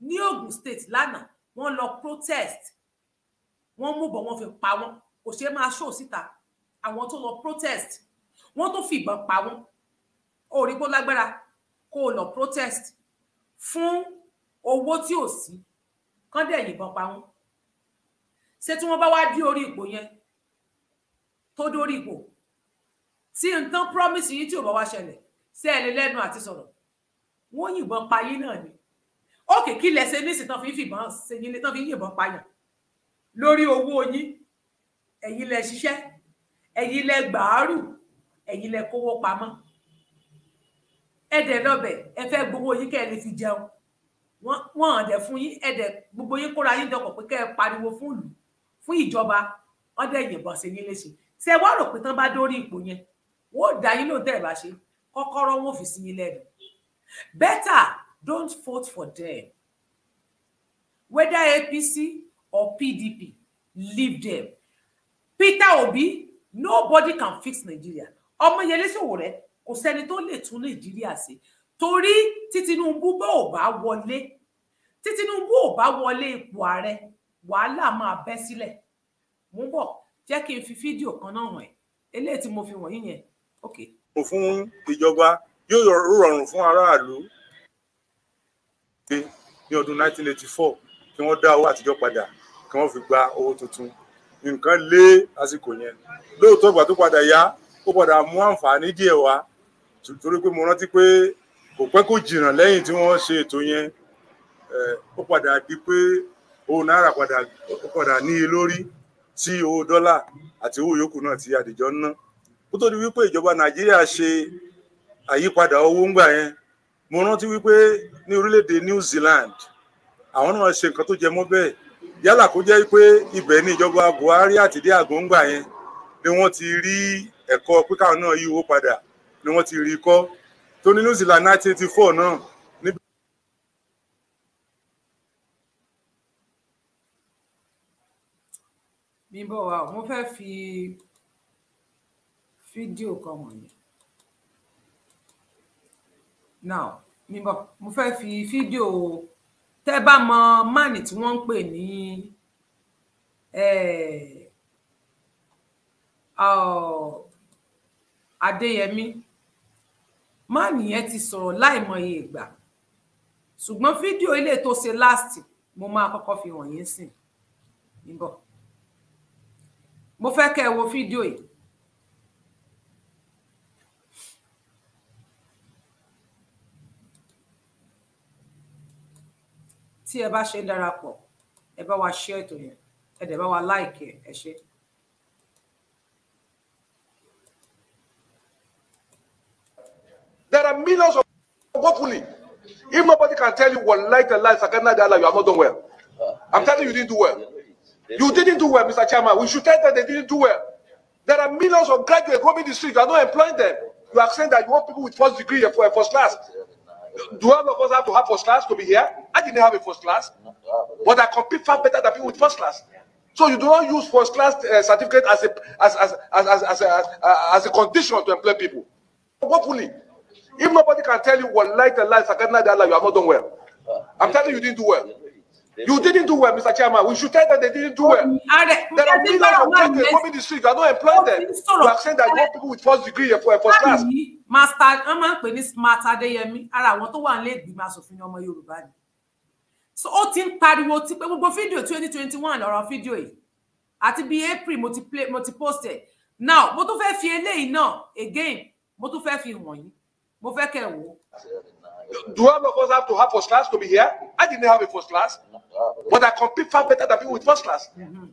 [SPEAKER 1] ní Ogun State lánàá wọ́n lọ protest wọ́n mú bọ̀ wọ́n fi pa wọ́n kò ṣe máa show síta àwọn tó lọ protest wọ́n tó fìbọn pa wọ́n ó rí kó lágbára kó lọ protest fún owó tí ò sí kán dẹ̀ yìnbọn pa wọ́n ṣé tí wọ́n bá wá dí orí ipò yẹn tó dórí ipò tí nǹkan promise yìí tí ò bá wá ṣẹlẹ̀ ṣé ẹ lè lẹ́nu àti sọ̀rọ̀ wọ́n yìnbọn pa yín náà ni ókè kí lẹ ṣe nísìn tán fi fìbọn ṣe yín tán fi yìnbọn pààyàn lórí owó yín ẹ̀yin lẹ ṣiṣẹ́ ẹ̀yin lẹ gbàárù ẹ̀yin lẹ kówó pamọ́ ẹ̀dẹ̀ lọ́bẹ̀ ẹ fẹ́ gbowó yín kẹ́ ẹ lè fi jẹun wọ́n àdẹ̀ fún yín ẹ̀dẹ̀ gbogbo yín kóra yín dọ̀pọ̀ pé kẹ́ ẹ pariwo fún ìlú fún ìjọba wọ́n dẹ̀ yìnbọn ṣe yín léṣe ṣé wá rò pé tán bá dórí ipò yẹn wọ́n dá yín lóun tẹ́ ẹ̀ bá ṣe kọ́kọ́rọ́ wọn ò fi sí yín lẹ́nu better don't vote for them whether APC or PDP leave them Peter Obi nobody can fix Nigeria Ọmọyẹlé Sowore kò sẹ́ni tó lè tún Nàìjíríà ṣe torí tí Tinubu ò bá wọlé ipò ààrẹ wàhálà máa bẹ́ sílẹ̀ mú bọ̀ jẹ́ kí n fi fídíò kan náà hàn ẹ́ eléyìí tí mo fi wọ̀nyí yẹn okay.
[SPEAKER 2] Fún ìjọba yóò rọrùn fún aráàlú ní ọdún 1984 kí wọ́n dá owó àtijọ́ padà kí wọ́n fi gba owó tuntun nǹkan lé lásìkò yẹn lóòótọ́ ìgbà tó padà yá ó padà mú àǹfààní díẹ̀ wá torí pé mo rántí pé kò pẹ́ kò jìnnà lẹ́yìn tí wọ́n ṣe ètò yẹn ó padà di pé owó náírà padà níye lórí tí owó dọ́là àti owó yòókù náà tí àdìjọ ń ná kó tó di wípé ìjọba Nàìjíríà ṣe àyípadà owó ńgbà yẹn mo rántí wípé ní orílẹ̀-èdè New Zealand àwọn náà ṣe nǹkan tó jẹ mọ́ bẹ́ẹ̀ yálà kó jẹ́ pé ibẹ̀ ní ìjọba Buhari àti dé àgbọ̀ngbà yẹn ni wọ́n ti rí ẹ̀kọ́ pé káwọn náà yí owó padà ni wọ́n ti rí kọ́ tó ní New Zealand 1984 náà níbi.
[SPEAKER 1] Bímbọ́ wa mo fẹ́ fi fídíò kan wọ̀nyí now Bímbọ́ mo fẹ́ fi fídíò tẹ́ bá mọ máànì tí wọ́n ń pè ní Adéyẹmí máànì yẹn ti sọ̀rọ̀ láìmọye ìgbà ṣùgbọ́n fídíò ilé tó ṣe last mo máa kọ́kọ́ fi hàn yín sìn Bímbọ́ mo fẹ́ kẹ́ ẹ wo fídíò yìí tí ẹ bá ṣe ń darapọ̀ ẹ bá wa share ètò yẹn ẹ dẹ̀ bá wa like ẹ ṣé.
[SPEAKER 3] There are millions of hopefully. If nobody can tell you what light and light, Sakana Dala, you have not done well. I'm telling you, you didn't do well. You didn't do well, Mr. Chairman. We should tell them they didn't do well. There are millions of graduates roaming the streets. You are not employing them. You are saying that you want people with first degree for a first class. Do all of us have to have first class to be here? I didn't have a first class, but I compete far better than people with first class. So you do not use first class certificate as a condition to employ people. Hopefully, if nobody can tell you what light and light, Sakana Dala, you have not done well. I'm telling you, you didn't do well. You didn't do well, Mr. Chairman. We should tell them they didn't do well. There are millions of graduates roaming the streets. You are not employing them. You are saying that you want people with first degree for a first class.
[SPEAKER 1] Master, I'm not paying smart Adéyẹmí. Ara àwọn tó wà nílé ìgbìmọ̀ aṣòfin ọmọ Yorùbá ni. So ó ti ń pariwo tí pé gbogbo fídíò 2021 ọ̀rọ̀ fídíò yìí. Àti bí April mo ti post it. Now, mo tún fẹ́ fi eléyìí náà again. Mo tún fẹ́ fi hàn yín. Mo fẹ́ kẹ́ wò.
[SPEAKER 3] Do all of us have to have first class to be here? I didn't have a first class, but I compete far better than people with first class.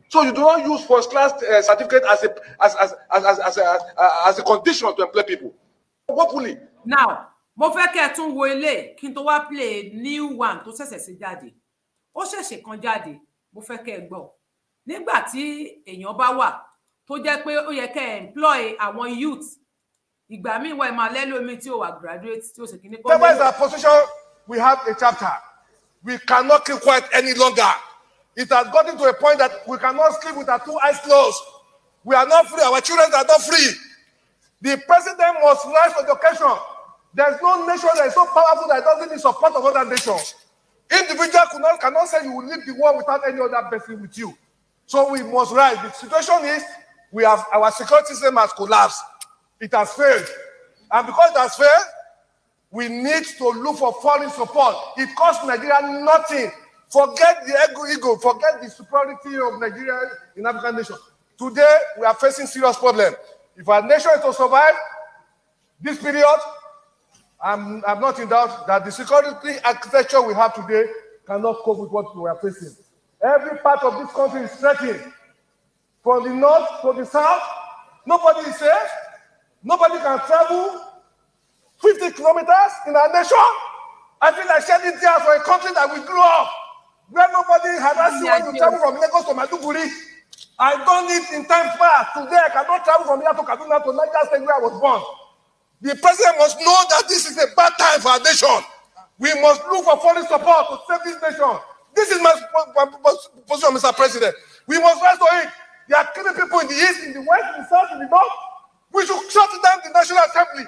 [SPEAKER 3] So you do not use first class certificate as a condition to employ people. Hopefully.
[SPEAKER 1] Now, mo fẹ́ kẹ́ tún wo eléyìí kí n tó wá play new one tó ṣẹ̀ṣẹ̀ ṣe jáde. Ó ṣẹ̀ṣẹ̀ kan jáde. Mo fẹ́ kẹ́ gbọ́. Nígbà tí èèyàn bá wà tó jẹ́ pé ó yẹ kẹ́ employ àwọn youth. Ìgbà míì wà máa lẹ́lòmí tí ó wà graduate tí ó ṣe kíní.
[SPEAKER 3] Whatever is our position, we have a chapter. We cannot keep quiet any longer. It has gotten to a point that we cannot sleep with our two eyes closed. We are not free. Our children are not free. The president must rise for the occasion. There's no nation that is so powerful that doesn't need support of other nations. Individual cannot say you will leave the world without any other person with you. So we must rise. The situation is our security system has collapsed. It has failed. And because it has failed, we need to look for foreign support. It costs Nigeria nothing. Forget the ego, forget the superiority of Nigeria in African nations. Today, we are facing serious problems. If our nation is to survive this period, I'm not in doubt that the security architecture we have today cannot cope with what we are facing. Every part of this country is threatened. From the north to the south, nobody is safe. Nobody can travel 50 kilometers in our nation. I feel like shedding tears for a country that we grew up, where nobody had asked you when you travel from Lagos to Maiduguri. I done it in time past. Today, I cannot travel from here to Kaduna to Niger State where I was born. The president must know that this is a bad time for our nation. We must look for foreign support to save this nation. This is my position, Mr. President. We must rise to it. They are killing people in the east, in the west, in the south, in the north. We should shut down the National Assembly.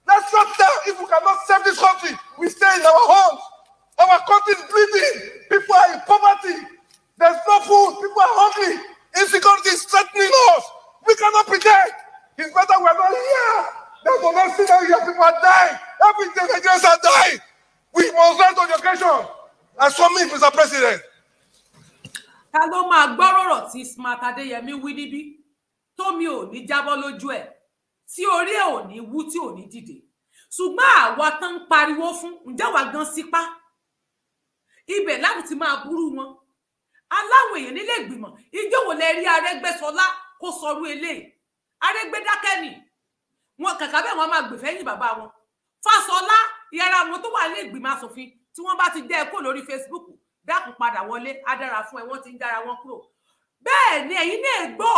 [SPEAKER 3] Let's shut down. If we cannot save this country, we stay in our homes. Our country is bleeding. People are in poverty. There's no food. People are hungry. Insecurity is threatening us. We cannot pretend. It's better we're not here. There's no see that here. People are dying. Every day Nigerians are dying. We must rise to the occasion. As for me, Mr. President.
[SPEAKER 1] Ta ló máa gbọ́rọ̀ tí Smart Adéyẹmí wí níbí? Tómi ò ní jábọ́ lójú ẹ̀, tí orí ẹ̀ ò ní wú tí ò ní dìde. Ṣùgbọ́n àwa tán ń pariwo fún, ǹjẹ́ wà gan sípá? Ibẹ̀ láti ti máa burú wọn. Aláwọ̀ èèyàn nílé ìgbìmọ̀, ìjọ́ wo lẹ rí Arẹ́gbẹ́ṣọlá kó sọrú eléyìí? Arẹ́gbẹ́ dákẹ́ ni. Wọn kàkà bẹ́ẹ̀ wọ́n máa gbè fẹ́yìn bàbá wọn. Fáṣọlá ìyára àwọn tó wà ní ìgbìmọ̀ asòfin tí wọ́n bá ti jẹ́ ẹ̀kọ́ lórí Facebook dákun padà wọlé á dára fún ẹ wọ́n ti ń dára wọn kúrò bẹ́ẹ̀ ni ẹ̀yin náà gbọ́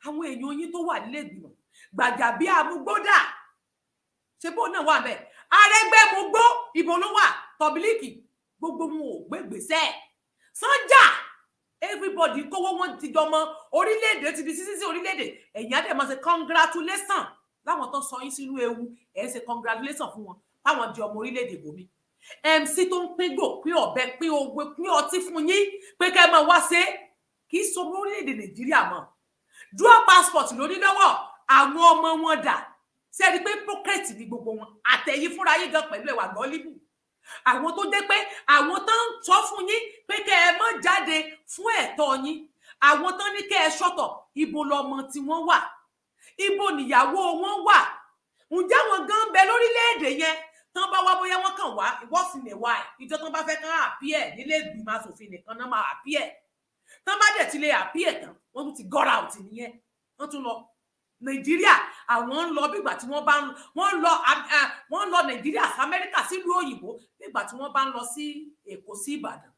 [SPEAKER 1] àwọn èèyàn yín tó wà nílé ìgbìmọ̀ Gbàjàbíàmúgbódà ṣe bó náà wà bẹ́ẹ̀ Arẹ́gbẹ́mugbó ibo ló wà Tọ̀bílíkì gbogbo wọn ò gbégbèsè Sànjà everybody kówó wọn ti jọmọ orílẹ̀-èdè ti di sísí orílẹ̀-èdè ẹ̀yin á dẹ̀ máa ṣe congratulation láwọn tó sọ yín sínú ewu ẹ̀ ṣe congratulation fún wọn táwọn di ọmọ orílẹ̀-èdè bòmí MC tó ń pín gò pín ọ̀bẹ pín owó pín ọtí fún yín pé kẹ́ máa wá ṣe kì í sọ orílẹ̀-èdè Nàìjíríà mọ́ dual passport lórí lọ́wọ́ àwọn ọmọ wọn dà ṣe rí pé pocket ní gbogbo wọn àtẹ̀yìn fúnra yín gan pẹ̀lú ẹ̀wà gọ́líbù àwọn tó jẹ́ pé àwọn tó ń sọ fún yín pé kẹ́ ẹ má jáde fún ẹ̀tọ́ yín àwọn tó ní kẹ́ ẹ ṣọ́tọ̀ ibo lọmọ tí wọ́n wà ibo níyàwó wọn wà ǹjẹ́ wọn gan bẹ lórílẹ̀-èdè yẹn tán bá wá bóyá wọn kàn wá ìwọ́sì lè wá ìjọ tán bá fẹ́ kán àpíẹ̀ nílé ìgbìmọ̀ asòfin nìkan náà máa àpíẹ̀ tán bá dẹ̀ ti lè àpíẹ̀ tán wọ́n tún ti gọ́ra òtì nìyẹn wọ́n tún lọ Nàìjíríà àwọn ń lọ bígbà tí wọ́n lọ Nàìjíríà sí Amẹ́ríkà sílùú òyìnbó bígbà tí wọ́n bá ń lọ sí Èkó sí Ìbàdàn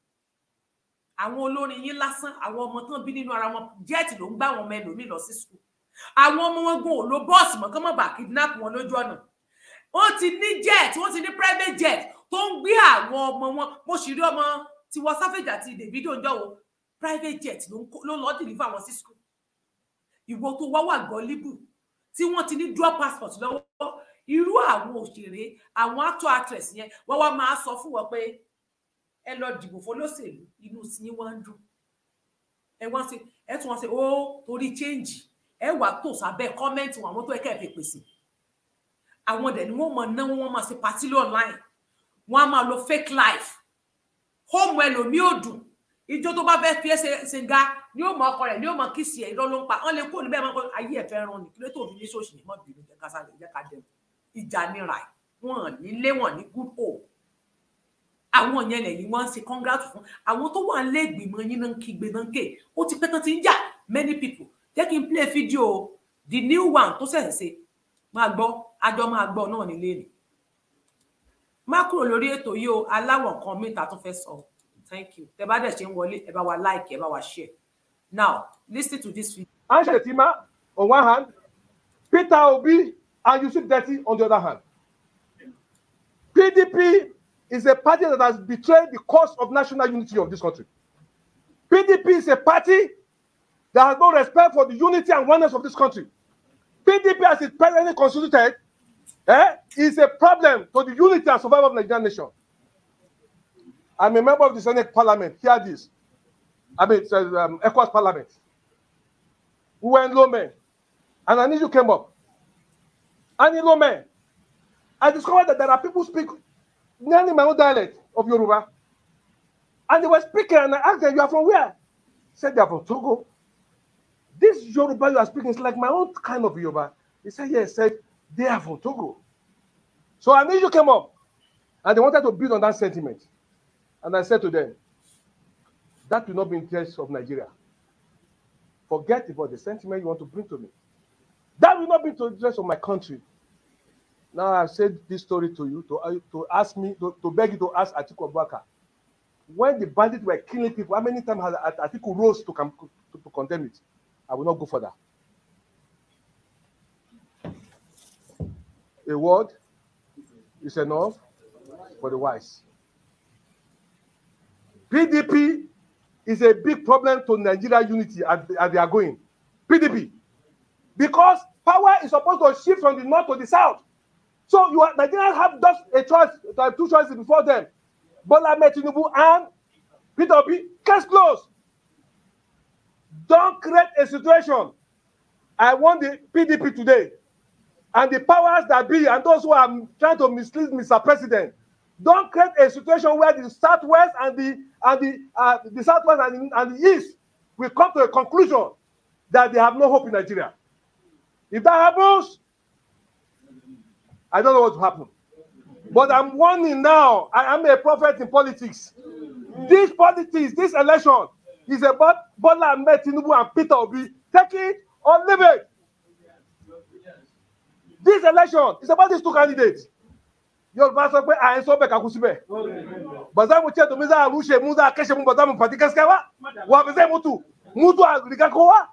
[SPEAKER 1] àwọn olórin yín lásán àwọn ọmọ tán bí nínú ara wọn jẹ́ẹ̀tì ló ń gbá àwọn ọmọ ẹlòmíì lọ sí skul àwọn ọmọ wọn gùn ò lo bọ́ọ̀sì mọ́ kán mọ́ bá kidnap wọn lójú ọ̀nà wọ́n ti ní jet wọ́n ti ní private jet tó ń gbé àwọn ọmọ wọn mo sì rí ọmọ Tiwa Savage àti Davido ń jọ̀wọ́ private jet ló lọ deliver wọn sí skul ìwọ tó wá wà gọlíbù tí wọ́n ti ní dual passport lọ́wọ́ irú àwọn òṣèré àwọn actor actress yẹn wọ́n wá máa sọ fún wọn pé ẹ lọ dìbò fọlọ́ṣèlú inú sí yín wọ́n ń dùn ẹ tún wọn ṣe ó torí change ẹ wà tó sábẹ́ comment wọn àwọn tó ẹkẹ fi pèsè àwọn dẹ̀ ni wọ́n mọ̀ náà wọ́n máa ṣe party online wọ́n á máa lo fake life home ẹlòmíì ò dùn ìjọ tó bá fẹ́ fi ẹ́ ṣe ga ni ó mọ ọkọ rẹ̀ ni ó mọ kìsì ẹ̀ irọ́ ló ń pa wọ́n lè kó níbẹ̀ máa kọ́ ayé ẹ̀fẹ́ ràn ní kílé tó fi ní ṣòṣì ní mọ́bìnrin jẹ́ kásá lè jẹ́ ká dẹ̀mù ìjà ní ra wọn nílé wọn ní good hope àwọn yẹn lẹ́yìn wọ́n ń ṣe congrats fún àwọn tó wà nílé ìgbìmọ̀ yín náà ń kígbe náà ń ké ó ti pẹ́ tán ti ń jà many people jẹ́ kí n play video the new one tó ṣẹ̀ṣẹ̀ ṣe máa gbọ́ àjọ máa gbọ́ náà nílé ni má kúrò lórí ètò yìí o aláwọ̀ kan mẹ́ta tó fẹ́ sọ thank you tẹ́ bá dẹ̀ ṣe ń wọlé ẹ bá wa like ẹ bá wa share now listen to this video.
[SPEAKER 3] Anshetima on one hand, Peter Obi and Yusuf Deti on the other hand. PDP is a party that has betrayed the cause of national unity of this country. PDP is a party that has no respect for the unity and oneness of this country. PDP, as it's presently constituted, is a problem to the unity and survival of the Nigerian nation. I'm a member of the Senate Parliament. Hear this. I mean, it's ECOWAS Parliament. We were in Lome, and an issue came up. And in Lome, I discovered that there are people who speak nearly my own dialect of Yoruba. And they were speaking, and I asked them, "You are from where?" They said, "They are from Togo." This Yoruba you are speaking is like my own kind of Yoruba. He said, "Yes." Said, "They are from Togo." So an issue came up, and they wanted to build on that sentiment. And I said to them, that will not be in the interest of Nigeria. Forget about the sentiment you want to bring to me. That will not be in the interest of my country. Now I've said this story to you to ask me, to beg you to ask Atiku Abubakar. When the bandits were killing people, how many times has Atiku rose to condemn it? I will not go further. A word is enough for the wise. PDP is a big problem to Nigeria unity as they are going. PDP. Because power is supposed to shift from the north to the south. So Nigerians have just a choice, two choices before them. Bola Ahmed Tinubu and Peter Obi. Case closed. Don't create a situation. I want the PDP today and the powers that be and those who are trying to mislead Mr. President. Don't create a situation where the southwest and the southwest and the east will come to a conclusion that they have no hope in Nigeria. If that happens, I don't know what will happen. But I'm warning now. I am a prophet in politics. This politics, this election, is about Bola Ahmed Tinubu and Peter Obi. Take it or leave it. This election is about these two candidates. Yoruba sọ pé à ń sọ bẹ́ẹ̀ ká kú síbẹ̀. Baza mu ce domin za a rushe mu za a kashe mu ba za mu faɗi gaskiya ba. Wa ba zai mutu. Mutu a riga kowa.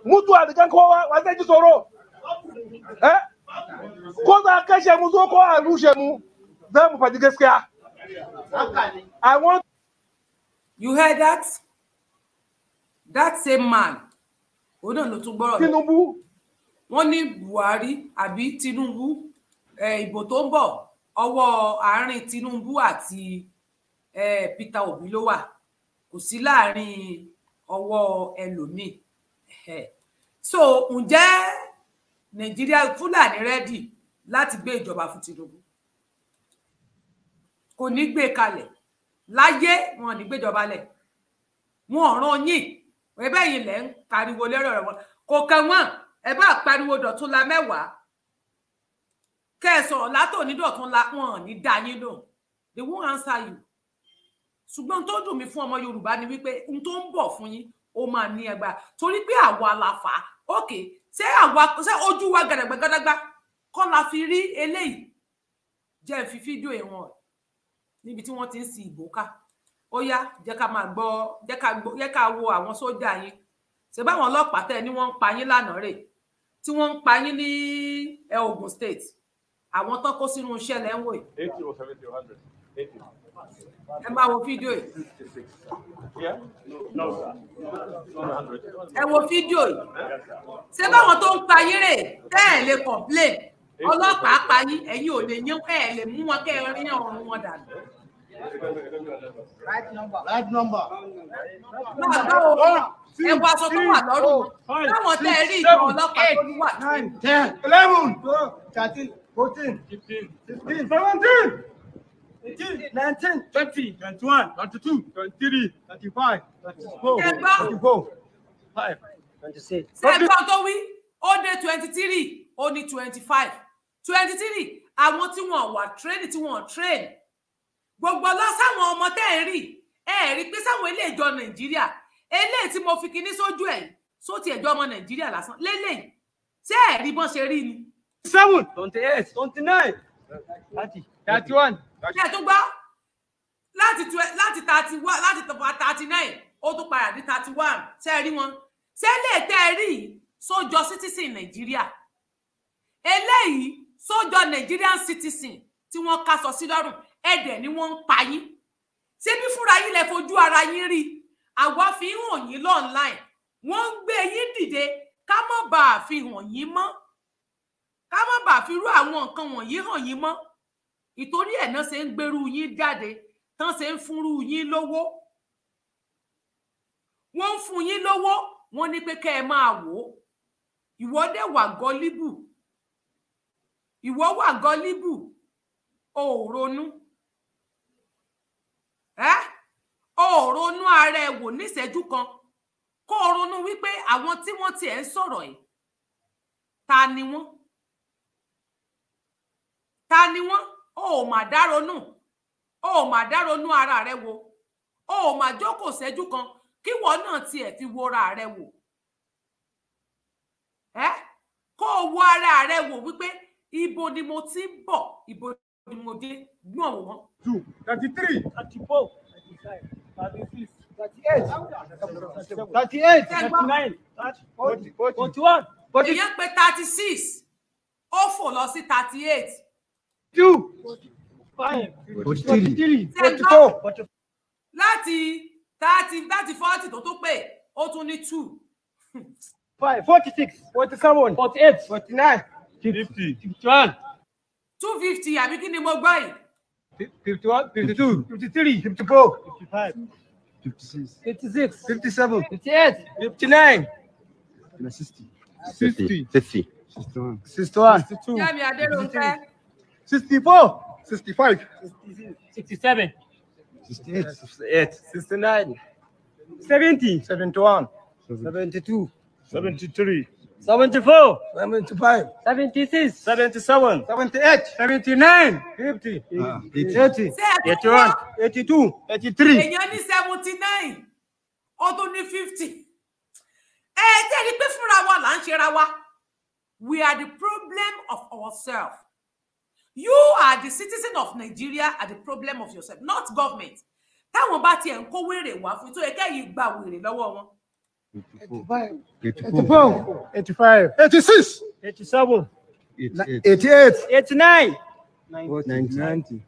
[SPEAKER 3] Mutu a riga kowa wa zai ji tsoro. Ko za a kashe mu zo ko a rushe mu za mu faɗi gaskiya. I want.
[SPEAKER 1] You heard that? That same man. Hold on, tún gbọ́rọ̀.
[SPEAKER 3] Tinubu.
[SPEAKER 1] Wọ́n ní Buhari àbí Tinubu ìbò tó ń bọ̀ ọwọ́ àárín Tinubu àti Peter Obi ló wà. Kò sí láàárín ọwọ́ ẹlòmíì. So ǹjẹ́ Nàìjíríà Fúlàní ready láti gbé ìjọba fún Tinubu? Kò ní gbé kalẹ̀. Láyé wọn ní gbéjọba lẹ̀. Wọn rán yín. Ẹ̀bẹ̀ yín lẹ ń pariwo lérò rẹ̀ wọn. Kò kàn wọ́n. Ẹ bá pariwo Dọ̀túnla 10. Kẹ́ sọ̀rọ̀ látòní Dọ̀túnla wọn ní dá yín lóhùn. They won't answer you. Ṣùgbọ́n tó dùn mí fún ọmọ Yorùbá ni wípé n tó ń bọ̀ fún yín ó máa ní ẹgbà torí pé àwa la fà á. Okay, ṣé ojú wa gàdàgbàgàdàgbà kọ́ la fi rí eléyìí. Jẹ́ fi fídíò ẹ̀wọ̀n níbi tí wọ́n ti ń sin ìbò ká. Ó yá jẹ́ ká máa gbọ́ jẹ́ ká wo àwọn sójà yín. Ṣé báwọn ọlọ́pàá tẹ́ ní wọ́n ń pa yín lánàá rè tí wọ́n ń pa yín ní Ogun State. Àwọn tán kó sínú iṣẹ́ lẹ́ ń wò yìí.
[SPEAKER 4] 80 or 70 or 100. 80.
[SPEAKER 1] Ẹ máa wo fídíò yìí.
[SPEAKER 4] 66. Yeah? No, sir. 100.
[SPEAKER 1] Ẹ wo fídíò yìí. Ṣé báwọn tó ń pa yín rè tẹ́ ẹ̀ lè complain. Ọlọ́pàá pa yín ẹ̀yin ò lè yán ẹ̀ lè mú wọn kẹ́ ẹ rí ọ̀run wọn dànù.
[SPEAKER 5] Right number.
[SPEAKER 1] Ẹ wá aṣọ tó wà lọ́rùn. Táwọn tẹ́ ẹ rí ìjọ ọlọ́pàá tó ní wà.
[SPEAKER 5] 9, 10, 11, 12, 13, 14, 15, 16, 17, 18, 19, 20, 21, 22, 23, 25, 24, 24, 5, 26.
[SPEAKER 1] Ṣé ẹgbẹ́ tó wí? Ó dé 23, ó ní 25. 23, àwọn tí wọ́n wà train tí wọ́n train. Gbogbo lọ́sàwọn ọmọ tẹ́ ẹ rí pé sáwọn ilé ìjọ Nàìjíríà eléyìí tí mo fi kinní sójú ẹ̀ só ti ẹ̀jọ́ ọmọ Nàìjíríà lásán lélẹ́yìn ṣé ẹ rí bọ́n ṣe rí ni.
[SPEAKER 5] 7, 28, 29, 30, 31.
[SPEAKER 1] Ṣé tó gbọ́ láti 31 láti 39 ó tún padà di 31 ṣé ẹ rí wọn ṣé lè tẹ́ ẹ rí sójọ citizen Nàìjíríà eléyìí sójọ Nigerian citizen tí wọ́n ká sọ sí lọ́rùn ẹ̀dẹ̀ ni wọ́n ń pa yín ṣé bí fúnra yín lẹ fojú ara yín rí àwa fi hàn yín online wọ́n ń gbé yín dìde ká má bàa fi hàn yín mọ́ ká má bàa fi rú àwọn nǹkan wọ̀nyí hàn yín mọ́ ìtorí ẹ̀ náà ṣe ń gbèrú yín jáde tán ṣe ń fúnrú yín lówó wọ́n ń fún yín lówó wọ́n ní pé kẹ́ ẹ máa wò ó ìwọ dẹ̀ wà gọlíbù ìwọ wà gọlíbù ò ronú ó ronú ara ẹ wò níṣẹ́jú kan kó o ronú wípé àwọn tí wọ́n tiẹ̀ ń sọ̀rọ̀ yìí ta ni wọ́n ó mà dá ronú ara rẹ wò ó mà jókòó ṣẹ́jú kan kí wọ́n náà tiẹ̀ fi wo ara rẹ wò kó o wo ara rẹ wò wípé ibo ni mo ti ń bọ̀ ibo ni mo dé gbọ́n wò wọ́n.
[SPEAKER 3] 2, 33,
[SPEAKER 5] 34, 35, 36, 38, 39, 40, 41, 40.
[SPEAKER 1] Èyàn pé 36 ó fò lọ sí 38.
[SPEAKER 5] 2, 5, 43, 44.
[SPEAKER 1] Láti 30 láti 40 tó tó pé ó tún ní 2.
[SPEAKER 5] 5, 46, 47, 48, 49, 50, 51,
[SPEAKER 1] 250 àbí kí ni mo gbọ́ yìí?
[SPEAKER 5] 51, 52, 53, 54, 55, 56, 56, 57, 58, 59, 60, 60, 50, 61, 62,
[SPEAKER 1] Yẹ́mi Adérónkẹ́.
[SPEAKER 3] 64, 65,
[SPEAKER 5] 67, 68, 69, 70, 71, 72, 73, 74, 75, 76, 77, 78, 79, 50, 80, 81, 82, 83.
[SPEAKER 1] Èyàn ní 79 ó tún ní 50. Jẹ́ ní pé fúnra wa là ń ṣera wa we are the problem of ourselves. You are the citizen of Nigeria, are the problem of yourself, not government. Táwọn bá tiẹ̀ ń kó wèrè wá fún tó yẹ kẹ́yìn gba wèrè lọ́wọ́ wọn.
[SPEAKER 5] 85, 84, 85, 86, 87, 88, 89, 90,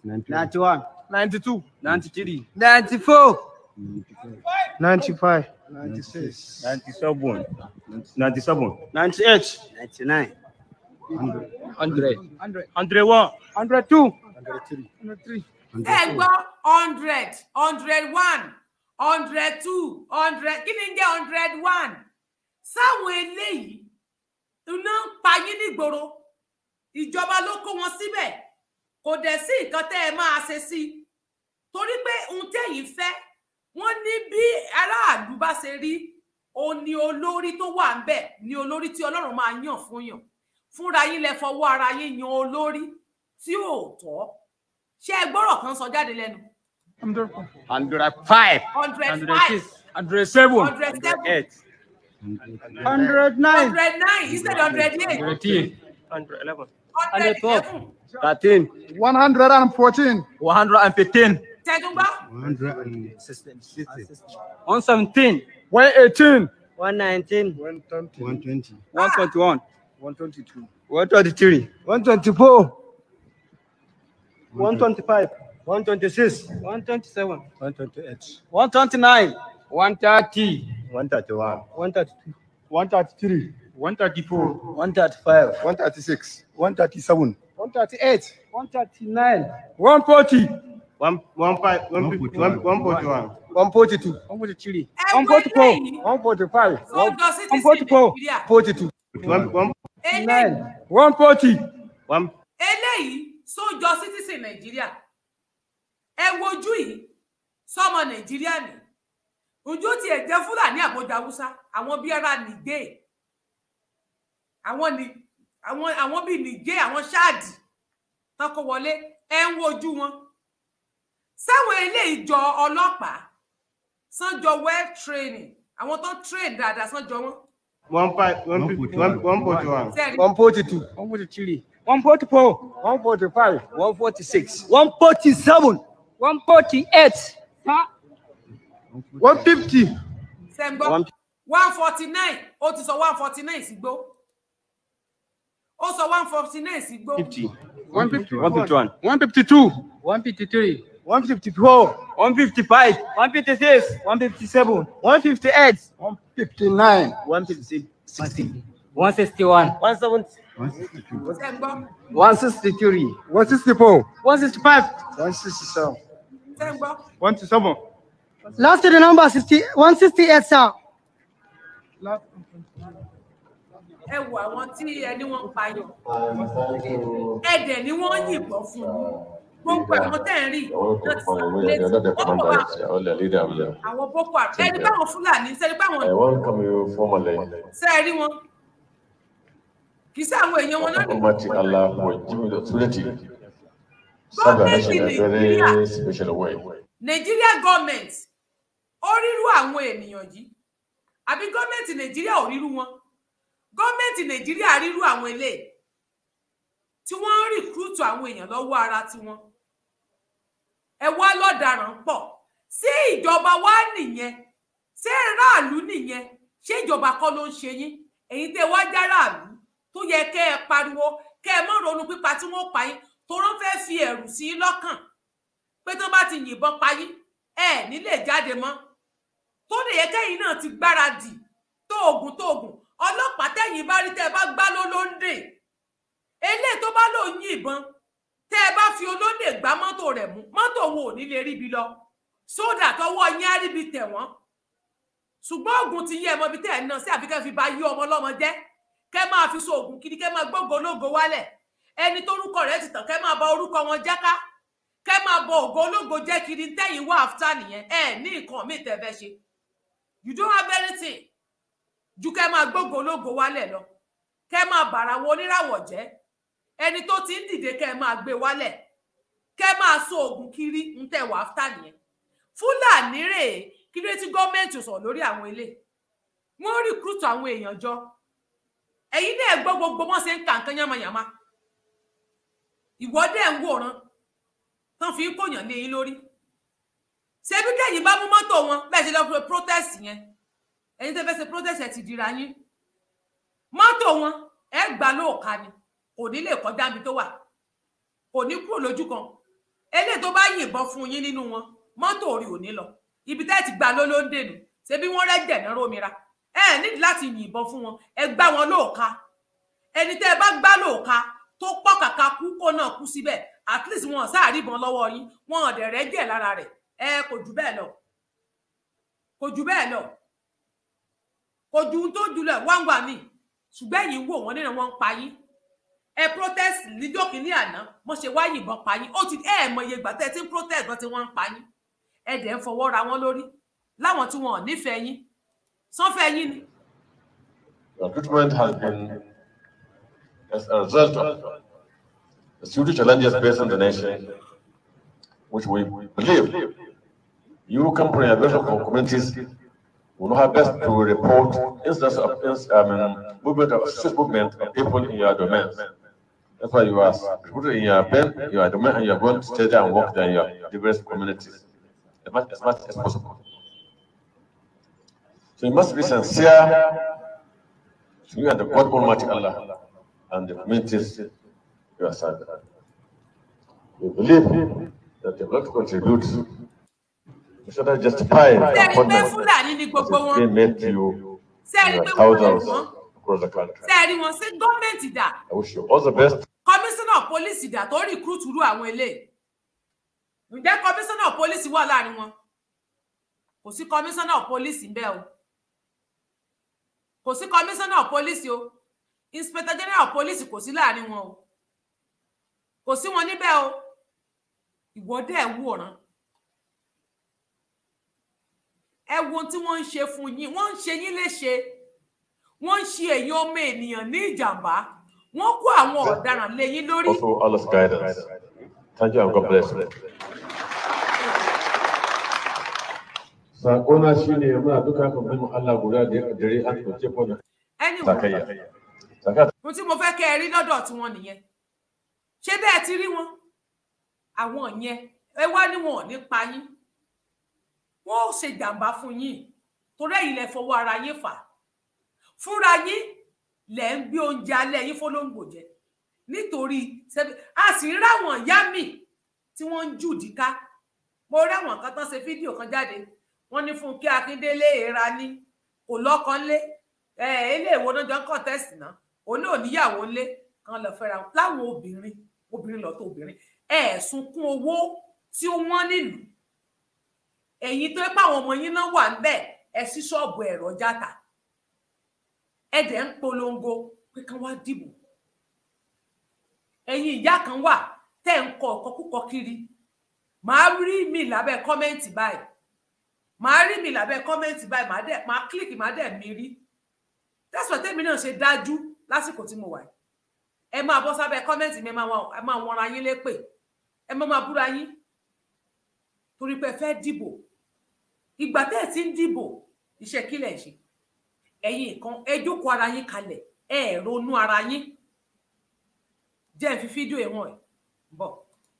[SPEAKER 5] 91, 92, 93, 94, 95, 96, 97, 97, 98, 99, 100, 101, 102, 103.
[SPEAKER 1] Ẹ gbọ́ 100, 101, 102, 100, kí ni ń jẹ́ 101? Sáwọn eléyìí iná ń pa yín nígboro, ìjọba ló kó wọn síbẹ̀, kò dẹ̀ sí nǹkan tẹ́ ẹ máa ṣe sí torí pé ohun tẹ́yìn fẹ́ wọ́n ní bí aráàlú bá ṣe rí o ní olórí tó wà ń bẹ̀ ní olórí tí Ọlọ́run máa yàn fún yàn fúnra yín lẹ fọwọ́ ara yín yan olórí tí ò tọ́. Ṣé ẹ gbọ́rọ̀ kan sọ jáde lẹ́nu?
[SPEAKER 5] 105,
[SPEAKER 1] 105,
[SPEAKER 5] 107,
[SPEAKER 1] 108,
[SPEAKER 5] 109,
[SPEAKER 1] 109 instead of 108,
[SPEAKER 5] 110,
[SPEAKER 1] 111,
[SPEAKER 5] 13, 114, 115,
[SPEAKER 1] Tẹ́dúgbà,
[SPEAKER 5] 116, 117, 118, 119, 120, 121, 122, 123, 124, 125, 126, 127, 128, 129, 130, 131, 132, 133, 134, 135, 136, 137, 138, 139, 140, 141, 142, 143, 144, 145, 144, 42, 149, 140,
[SPEAKER 1] eléyìí sójọ citizen Nàìjíríà. Ẹ wojú yìí sọmọ Nàìjíríà ni. Ojú tí ẹ jẹ́ Fúlàní àbójà Hausa, àwọn bí ara Nìgé. Àwọn bí Nìgé, àwọn Ṣáàdì tán kó wọlé, ẹ ń wojú wọn. Sáwọn eléyìí jọ ọlọ́pàá, sán jọ well training, àwọn tó train dáadáa sán jọ wọn.
[SPEAKER 5] 141, 142, 143, 144, 145, 146, 147, 148, 150,
[SPEAKER 1] Sẹ́ńgbọ́ 149, ó ti sọ 149 sígbó. Ó sọ 149 sígbó.
[SPEAKER 5] 50, 150, 151, 152, 153, 154, 155, 156, 157, 158, 159, 156, 161, 170,
[SPEAKER 1] Sẹ́ńgbọ́
[SPEAKER 5] 163, 164, 165, 167,
[SPEAKER 1] Sẹ́ńgbọ́
[SPEAKER 5] 167. Last to the number 168, sir.
[SPEAKER 1] ẹ wo àwọn tí ẹni wọ́n ń payàn. Ẹ̀dẹ̀ ni wọ́n yìnbọn fún un. Gbogbo àwọn tẹ́ ń rí àwọn Boko Haram. Ẹni báwọn Fúlàní sẹ́ni báwọn sẹ́ẹ̀rí wọn. Kì í sí àwọn èèyàn wọn náà
[SPEAKER 6] Almighty Allah will give me the authority to serve the nation in a very special way.
[SPEAKER 1] Nigeria government ó rírú àwọn ènìyàn yìí àbí gọ́ọ̀mẹ̀ntì Nàìjíríà ò rírú wọn. Gọ́ọ̀mẹ̀ntì Nàìjíríà rírú àwọn eléyìí tí wọ́n ń rìkúrútù àwọn èèyàn lọ́wọ́ ara tiwọn. Ẹ wá lọ́daràn pọ̀. Ṣé ìjọba wa nìyẹn? Ṣé aráàlú nìyẹn? Ṣé ìjọba kọ́ ló ń ṣe yín? Ẹ̀yin tẹ́ wá járàlú tó yẹ kẹ́ ẹ pariwo kẹ́ ẹ mọ́ ronú pípa tí wọ́n pa yín tó rán fẹ́ fi ẹ̀rù sí lọ́kàn pé tó bá ti yìnbọn pa yín ẹ ní lè jáde mọ́. Tó lè yẹ kẹ́yìn náà ti gbáradì tóògùn ọlọ́pàá tẹ́yìn bá rí tẹ́ ẹ bá gbá lólóńdè eléyìí tó bá lò ń yìnbọn tẹ́ ẹ bá fi olóńdè gbá mọ́tò rẹ̀ mú mọ́tò wo ò ní lè ríbi lọ sódà tọwọ́ yín á ríbi tẹ̀ wọ́n. Ṣùgbọ́n oògùn ti yẹ ẹmọ ibi tẹ́ ẹ̀ náà sí àfi kẹ́ fi bá yí ọmọ ọlọ́mọ jẹ́ kẹ́ máa fi so oògùn kiri kẹ́ máa gbógo ológo wálẹ̀ ẹni tórúkọ rẹ̀ ti tàn kẹ́ máa bà orúkọ wọn jẹ́ ká kẹ́ máa bọ ògo ológo jẹ́ kiri tẹ́yìn wá after nìyẹn ẹ ní nǹkan míì tẹ́ fẹ́ ṣe. You don't have anything ju kẹ́ máa gbógo ológo wálẹ̀ lọ kẹ́ máa bàrà wo oníràwọ̀ jẹ́ ẹni tó ti ń dìde kẹ́ máa gbé wálẹ̀ kẹ́ máa so oògùn kiri ń tẹ́ wá after nìyẹn. Fúlàní rèé kí ló tí gọ́ọ̀mẹ̀ntì sọ lórí àwọn ilé wọ́n recruit àwọn èèyàn jọ ẹ̀yin náà gbọ́ gbogbo wọn ṣe ń kà nǹkan yamayama ìwọ dẹ̀ ń wòran tán fi ń kòyàn lé yín lórí ṣé bí kẹ́yìn bá mú mọ́tò wọn bẹ́ẹ̀ ṣe lọ fún protest yẹn ẹ̀yin tẹ́ fẹ́ ṣe protest ẹ̀ ti dira yín mọ́tò wọn ẹ gbà lóòka ni kò ní lè kọjá mi tó wà kò ní kúrò lójú kan eléyìí tó bá yìnbọn fún yín nínú wọn mọ́tò orí ò ní lọ ibi tẹ́ ti gbà lólóńdè nù ṣé bí wọ́n rẹ́jẹ̀ náà rómìíra ẹ nídìí láti yìnbọn fún wọn ẹ gbá wọn lóòka ẹni tẹ́ bá gbá lóòka tó pọ̀ kàkà kú kó náà kú síbẹ̀ at least wọn sáàrí ìbọn lọ́wọ́ yín wọn ọ̀dẹ̀ rẹ́jẹ̀ lára rẹ̀ kò jù bẹ́ẹ̀ lọ kò jù bẹ́ẹ̀ lọ kò ju tó jùlọ wáńgbà ní ṣùgbọ́n ẹ̀yin wò wọ́n nínú wọn ń pa yín protest níjọ́ kìíní àná wọ́n ṣe wá yìnbọn pa yín ó ti mọ iye ìgbà tẹ́ tí ń protest wọn tí wọ́n ń pa yín dẹ̀ ń fọwọ́ ra wọn lórí láwọn tí wọn ò nífẹ̀ẹ́ yín sọ́fẹ́ yín ni.
[SPEAKER 6] The treatment has been as a result of the security challenges facing the nation, which we believe you company advisor for communities will know how best to report instances of movement of people in your domains. That's why you are recruited in your domain, and you are going to stay there and work there in your diverse communities as much as possible. So you must be sincere to you and the God Almighty Allah and the communities you are serving. We believe that you have to contribute. You should not justify the appointment that being made to you in your thousands across the country. I wish you all the best.
[SPEAKER 1] Commissioner of Police dà tó recruit ru àwọn eléyìí. Ǹjẹ́ Commissioner of Police wà láàrin wọn? Kò sí Commissioner of Police ńbẹ̀ o. Kò sí Commissioner of Police o. Inspector General of Police kò sí láàrin wọn o. Kò sí wọn níbẹ̀ o. Ìwọ dẹ̀ wòran. Ẹ wo tí wọ́n ń ṣe fún yín, wọ́n ń ṣe yín léṣe. Wọ́n ń ṣe èyàn ọmọ ènìyàn ní ìjàmbá. Wọ́n kó àwọn ọ̀daràn lé yín lórí.
[SPEAKER 6] Also, Allah's guidance. Thank you and God bless you. Sakona shine muna duka kan bin Allah guda da dare an koce fona.
[SPEAKER 1] Anyway. Mo tí mo fẹ́ kẹ́ ẹ rí lọ́dọ̀ tí wọ́n nìyẹn. Ṣé bẹ́ẹ̀ ti rí wọn? Àwọn yẹn ẹ wá ní wọn ò ní pa yín. Wọ́n ò ṣe jàǹbá fún yín. Torí ẹ̀yin lẹ fọwọ́ ara yín fà. Fúnra yín lẹ ń gbé oúnjẹ alẹ́ yín fólóńgbò jẹ. Nítorí a sì ń ráwọn ìyá mi tí wọ́n ń jùdíká. Mo rí àwọn kan tán ṣe fídíò kan jáde. Wọ́n ní Fúnkẹ́ Akíndélé èèrà ní kò lọ́kọ ńlé. Ilé ìwò náà jọ ń contest náà. Òun náà níyàwó ńlé kan lọ fẹ́ra láwọn obìnrin lọ tó obìnrin. Sunkún owó tí ó wọ́n nílùú. Ẹ̀yin tó pa àwọn ọmọ yín náà wà ńbẹ̀ sí ṣọ́ọ̀bù ẹ̀rọ játa. Dẹ̀ ń polongo pé kán wá dìbò. Ẹ̀yin ìyá kan wà tẹ́ ń kọ ọ̀kọ̀kúkọ kiri. Màá rí mi lábẹ́ kọ́mẹ́ǹtì báyìí. Màá click màá dẹ̀ mi rí. That's what tèmi náà ṣe dájú lásìkò tí mo wà. Ẹ máa bọ́ sábẹ́ kọ́mẹ́ǹtì mi, ẹ máa wọ́n ra yín lépè. Ẹ máa búra yín. Torí pé ẹ fẹ́ dìbò. Ìgbà tẹ́ ẹ ti ń dìbò, iṣẹ́ kí lẹ̀ ń ṣe? Ẹ̀yin kan ẹ jókòó ara yín kalẹ̀, ẹ ronú ara yín. Jẹ́ n fi fídíò ẹ̀ wọ̀n ẹ̀. Bọ̀,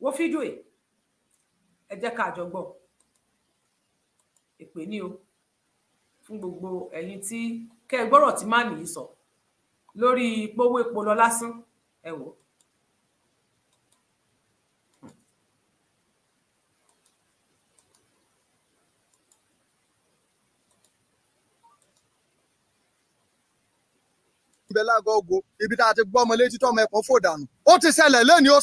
[SPEAKER 1] wo fídíò ẹ̀. Ẹ jẹ́ ká jọ gbọ́. Èpè ní o. Fún gbogbo ẹ̀yin tí kẹ́ gbọ́rọ̀ tí má nìyí sọ. Lórí pówó epo lọ lásán, ẹ wò.
[SPEAKER 7] Belagogo ibi tá a ti gbọ́ ọmọ létí tọ́mọ ẹ̀kọ́ fò dànù ó ti ṣẹlẹ̀ lẹ́ni ó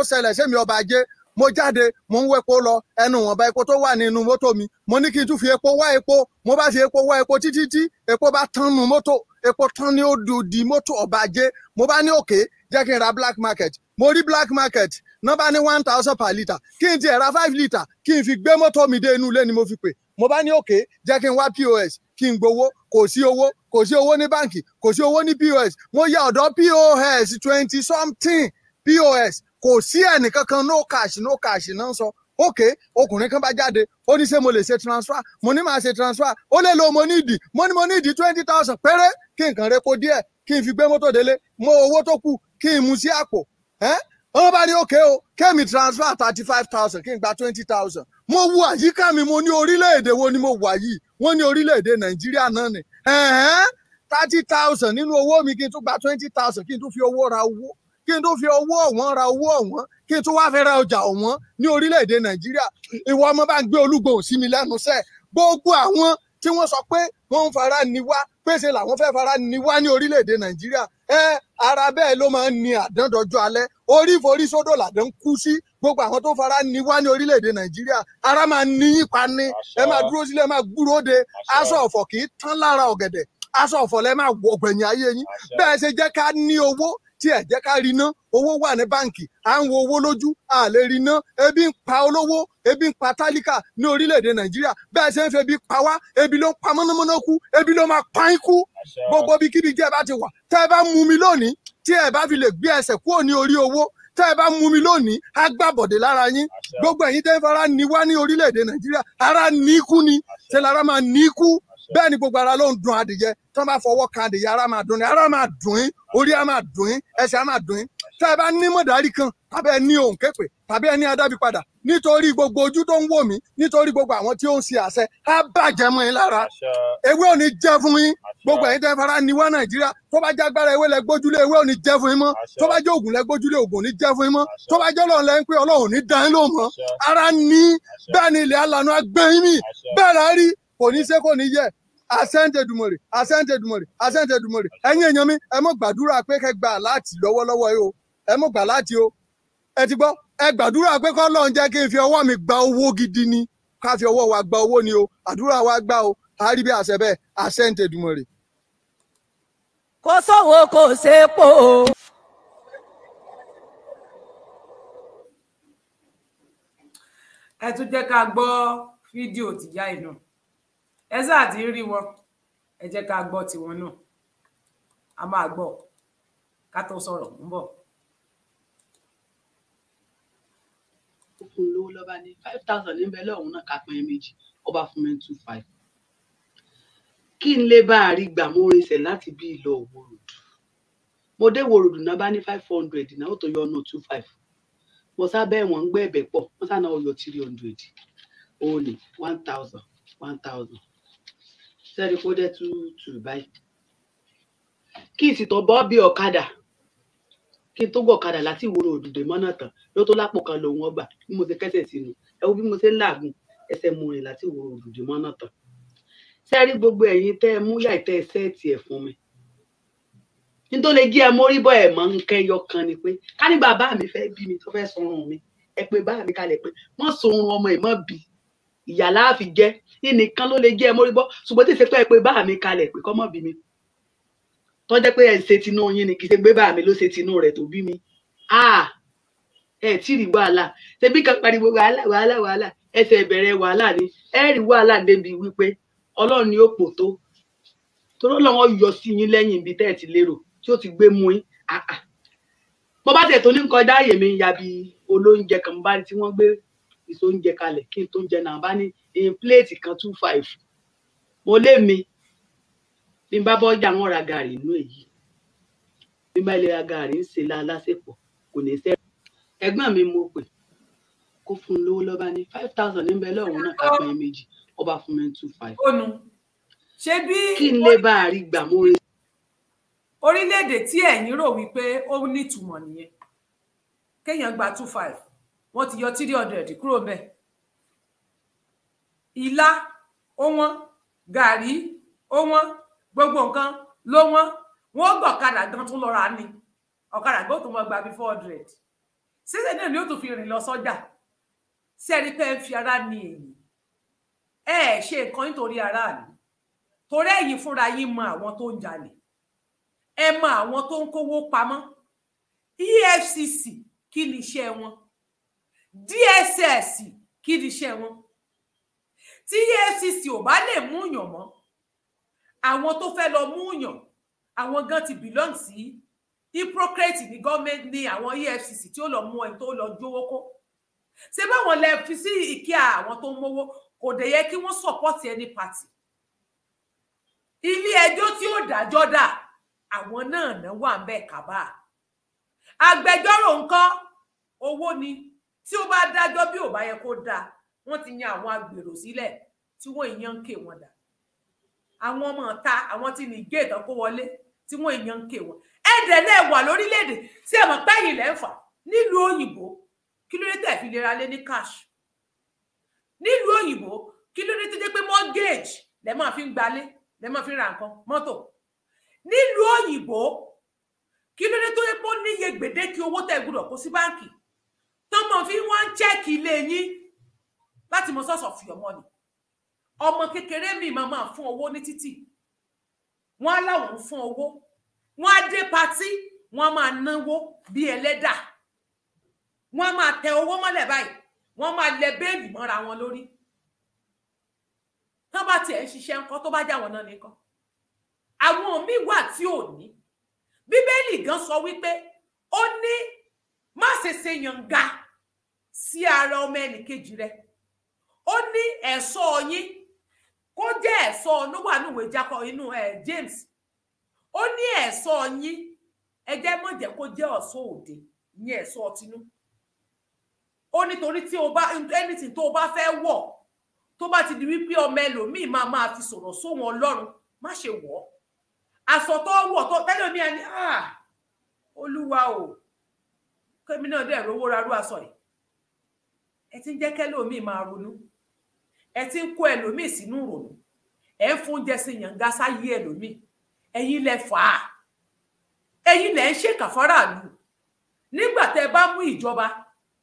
[SPEAKER 7] ṣẹlẹ̀ sẹ́mi ọba ajé mo jáde mo ń wẹ́po lọ ẹnu wọ̀nba epo tó wà nínú mọ́tò mi mo ní kí n tún fi epo wá epo mo bá fi epo wá epo títí tí epo bá tán nu mọ́tò epo tán ní ó di mọ́tò ọba ajé mo bá ní òkè jẹ́ kí n ra black market mo rí black market náà bá ní 1000 per litre kí n tiẹ̀ ra 5 litre kí n fi gbé mọ́tò mi dé inú ilé ni mo fi pè mo bá ní òkè jẹ́ kí n wá POS kí n gbowó kò sí owó ní báǹkì kò sí owó ní POS mo ya ọ̀dọ̀ POS 20 something POS kò sí ẹnìkankan no cash náà sọ okay ọkùnrin kan bá jáde ó ní ṣé mo lè ṣe transfer mo ní máa ṣe transfer ó lè lo mo ní ìdí 20,000 péré kí nǹkan repo díẹ̀ kí n fi gbé mọ́tò délé mo owó tó kù kí n mú sí àpò wọ́n bá ní okay o kémi transfer 35,000 kí n gba 20,000 mo wo àyíká mi mo ní orílẹ̀-èdè wo ni mo wà yìí wọ́n ní orílẹ̀-èdè Nàìjíríà náà ni 30,000 nínú owó mi kí n tún gba 20,000 kí n tún fi owó ra owó kí n tún fi owó ọ̀wọ́n ra owó ọ̀wọ́n kí n tún wá fẹ́ ra ọjà ọ̀wọ́n ní orílẹ̀-èdè Nàìjíríà ìwọ ọmọ bá ń gbé olúgbòhùn sí mi lẹ́nu sẹ́ gbogbo àwọn tí wọ́n sọ pé wọ́n ń fara ni wá pèsè làwọn fẹ́ fara ni wá ní orílẹ̀-èdè Nàìjíríà ara bẹ́ẹ̀ ló máa ń ní àdándọ́jọ́ alẹ́ orí forí sódò làdán kú sí gbogbo àwọn tó fara ni wá ní orílẹ̀-èdè Nàìjíríà ara máa ní yín pa ní ẹ máa dúró sílẹ̀ máa gbúrò de aṣọ ọ̀fọ̀ kì í tán lára ọ̀gẹ̀dẹ̀ aṣọ ọ̀fọ̀ lẹ máa wọ ọ̀gbẹ̀yìn ayé yín bẹ́ẹ̀ ṣe jẹ́ ká ní owó tí ẹ jẹ́ ká rí ná owó wà ní báǹkì à ń wo owó lójú à lè rí ná ebi ń pa olówó ebi ń pa tálíkà ní orílẹ̀-èdè Nàìjíríà bẹ́ẹ̀ ṣe ń fi ebi pa wá ebi ló ń pa mọ́nàmọ́ná kú ebi ló máa pa yín kú gbogbo bí kíbi jẹ́ bá ti wà tẹ́ ẹ bá mú mi lónìí tí ẹ bá fi lè gbé ẹsẹ̀ kúrò ní orí owó tẹ́ ẹ bá mú mi lónìí á gbàbọ̀dé lára yín gbogbo ẹ̀yin tẹ́ ń fara ní wá ní orílẹ̀-èdè Nàìjíríà ara ní kú ni ṣe lára máa ní kú bẹ́ẹ̀ ni gbogbo ara ló ń dun adìyẹ tí wọ́n bá fọwọ́ kan adìyẹ ara máa dùn ní ara máa dùn yín orí á máa dùn yín ẹsẹ̀ á máa dùn yín tẹ́ ẹ bá ní mọ̀dárí kan tàbí ẹ ní òun képe tàbí ẹ ní adábí padà nítorí gbogbo ojú tó ń wò mí nítorí gbogbo àwọn tí ó ń ṣe àṣẹ á bàjẹ́ mọ́ yín lára ewé ò ní jẹ́ fún yín gbogbo ẹ̀yin tẹ́ fara ní wá Nàìjíríà tó bá jẹ́ agbára ewé lẹ gbójúlé ewé ò ní jẹ́ fún yín mọ́ tó bá jẹ́ ògùn lẹ gbójúlé ògùn ò ní jẹ́ fún yín mọ́ tó bá jẹ́ Ọlọ́run lẹ ń pé Ọlọ́run ò ní dá yín lóhùn mọ́ ara ní bẹ́ẹ̀ ni ilẹ̀ alànà agbẹ́yìn mi bẹ́ẹ̀ la rí kò ní ṣe kò ní yẹ Àṣẹ́ǹtẹ̀dùmọ̀rẹ̀ Àṣẹ́ǹtẹ̀dùmọ̀rẹ̀ Àṣẹ́ǹtẹ̀dùmọ̀rẹ̀ ẹ̀yin èèyàn mi ẹ mọ̀ gbàdúrà pé kẹ́ gbà láti lọ́wọ́lọ́wọ́ yìí o ẹ mọ̀ gbà láti o ẹ ti gbọ́ ẹ gbàdúrà pé kọ́ lọ́n jẹ́ kí n fi ọwọ́ mi gba owó gidi ni ká fi ọwọ́ wa gba owó ni o àdúrà wa gbà o a rí bí àṣẹ bẹ́ẹ̀ Àṣẹ́ǹtẹ̀dùmọ̀rẹ̀.
[SPEAKER 8] kò sówó kò sépo.
[SPEAKER 1] ẹ tún jẹ́ ká gbọ́ fídíò tìyá iná ẹ sáà ti rí wọn ẹ jẹ́ ká gbọ́ tiwọn náà a máa gbọ́ ká tó sọ̀rọ̀ ń bọ̀.
[SPEAKER 9] fún lówó lọ́ba ní 5,000 níbẹ̀ lọ́hùn náà ká pín méjì ọba fún mi 2,500 kí n lè bá a rí gbà mo rinṣẹ́ láti bí ìlọ Òwòròdù mo dé Òwòròdù náà bá ní 500 náà ó tó yọ ọ̀nà 2,500 mo sábẹ́ wọn ń gbé ẹ̀bẹ̀ pọ̀ wọ́n sá náà ó yọ 300 ó ní 1,000 sẹ́ni kó dẹ́ 2 báyìí kí n sì tọ́ bọ́ bí ọ̀kadà kí n tó gbọ́ ọ̀kadà láti Òwòròdù dé mọ́nà tán ló tó lápò kan lòun ọgbà bí mo ṣe kẹ́sẹ̀ sínú ẹ wo bí mo ṣe ń làágùn ẹsẹ̀ mo rìn láti Òwòròdù dé mọ́nà tán sẹ́rí gbogbo ẹ̀yin tẹ́ ẹ mú yà tẹ́ ẹ sẹ́ẹ̀tì ẹ̀ fún mi nítorí lè gé ẹ mórí bọ́ ẹ̀ mọ́ nǹkan ẹyọ kan ni pé ká ní bàbá mi fẹ́ bí mi tó fẹ́ sunrun mi ẹ pé bá mi kalẹ̀ pé mọ́ sunrun ọmọ ẹ̀ mọ́ bí ìyá láàfin jẹ́ nìkan ló lè gé ẹ mórí bọ́ ṣùgbọ́n tí ì ṣe pé ẹ pé bá mi kalẹ̀ pé kọ́ mọ́ bí mi tó jẹ́ pé ẹ ṣe tinú yín ni kì í ṣe gbé bá mi ló ṣe tinú rẹ̀ tó bí mi ẹ tí rí wàhálà ṣebí kan pariwo wàhálà ẹsẹ̀ ìbẹ̀rẹ̀ wàhálà ni ẹ rí wàhálà débi wípé Ọlọ́run ni ó pò tó torí Ọlọ́run yọ sí yín lẹ́yìn ibi tẹ́ ẹ ti lérò tí ó ti gbé mú yín mo bá tẹ̀ tó ní kọjá àyè mi ya bí olóúnjẹ kan bá tí wọ́n gbé ìṣó oúnjẹ kalẹ̀ kí n tó ń jẹ náà bá ní pléètì kan 2,500 mo lé mi bí n bá bọ́jà wọn ra gàrí inú èyí bí n bá ilé ra gàrí ń ṣe lásìpọ̀ kò ní sẹ́ ẹ̀gbọ́n mi mo pè kó fún un lówó lọ́ba ní 5,000 níbẹ̀ lọ́hùn náà ká pín méjì ọba fún mi 2,500
[SPEAKER 1] ṣé bí
[SPEAKER 9] kí n lè bá a rí gbà mú rí.
[SPEAKER 1] orílẹ̀-èdè tí ẹ̀yin rò wípé ó nítumọ̀ nìyẹn kéèyàn gba 2,500 wọ́n ti yọ 300 kúrò ńbẹ̀ ilá ó wọ́n gàrí ó wọ́n gbogbo nǹkan ló wọ́n gbọ̀kadà gan tún lọ́ra ní ọ̀kadà gbọ́ tó mọ́ gba bí 400 sísẹ̀ náà ni ó tún fi rìn lọ sọ́jà sẹ́ni pé ń fi ara ní èyí ṣe nǹkan nítorí aráàlú torí ẹ̀yin fúnra yín mọ àwọn tó ń jalè ẹ mọ àwọn tó ń kówó pamọ́ EFCC kí ni iṣẹ́ wọn DSS kí ni iṣẹ́ wọn tí EFCC ò bá lè mú yàn mọ́ àwọn tó fẹ́ lọ mú yàn àwọn gan ti belong sí hypocrite ní gọ́ọ̀mẹ́ntì ní àwọn EFCC tí ó lọ mú ẹni tó lọ jówó kó ṣé báwọn lẹ fi sí ìkíà àwọn tó ń mówó kò dé yẹ kí wọ́n support any party. Ilé ẹjọ́ tí ó dájọ́ dà àwọn náà wà ńbẹ̀ kábà. Agbẹjọ́rò ńkọ́ owó ni tí ó bá dájọ́ bí ò bá yẹ kó dá wọ́n ti yan àwọn agbèrò sílẹ̀ tí wọ́n ìyàn ń ké wọn dà. Àwọn ọmọ ta àwọn tí ní gate kó wọlé tí wọ́n ìyàn ń ké wọn. Ẹ̀dẹ̀ náà wà lórílẹ̀-èdè sí ẹ̀mọ̀ pẹ́yìn lẹ́ ń fà nílùú òyìnbó kí ló dé tẹ̀ fi lè ra lé ní cash. Nílùú òyìnbó kí ló dé tó jẹ́ pé mortgage lẹ́ máa fi ń gbalé lẹ́ máa fi ń ra nǹkan mọ́tò. Nílùú òyìnbó kí ló dé tó yẹ pé ó níye gbèdéke owó tẹ́ gbọ́dọ̀ kó sí báǹkì tọ́mọ fi wọ́n ń chẹ́ẹ̀kì ilé yín láti mọ source of your money. Ọmọ kékeré mi máa fún owó ní títì wọ́n á láwọn fún owó wọ́n á dé patí wọ́n á máa náwó bí ẹlẹ́dà wọ́n á máa tẹ owó mọ́lẹ̀ báyìí wọ́n máa lẹ béèlì mọ́ra wọn lórí. Tán bá tiẹ̀ ń ṣiṣẹ́ ńkọ́ tó bá já wọn náà nìkan. Àwọn míì wà tí ò ní. Bíbélì gan sọ wípé ó ní má ṣe ṣe yànga sí ara ọmọ ẹnìkejì rẹ. Ó ní ẹ̀ṣọ́ yín kó jẹ́ ẹ̀ṣọ́ níwà níwèé Jákọ́ inú James. Ó ní ẹ̀ṣọ́ yín ẹ jẹ́ mọ́ jẹ́ kó jẹ́ ọ̀ṣọ́ òde ní ẹ̀ṣọ́ tinú. Ó nítorí tí o bá anything tó o bá fẹ́ wọ̀ tó bá ti di wípé ọmọ ẹlòmíì máa fi sọ̀rọ̀ sóhun Ọlọ́run má ṣe wọ̀. Aṣọ tó wọ̀ tó tẹ́lẹ̀ mi àní Olúwa o kémi náà dẹ̀ rówó rarú aṣọ yìí. Ẹ ti ń jẹ́ kẹ́lòmíì máa ronú. Ẹ ti ń kó ẹlòmíì sínú ìrònú. Ẹ ń fún oúnjẹ sí yànga sáyé ẹlòmíì. Ẹ̀yin lẹ fà á. Ẹ̀yin lẹ ń ṣèkà fáráàlú. Nígbà tẹ́ bá mú ìjọba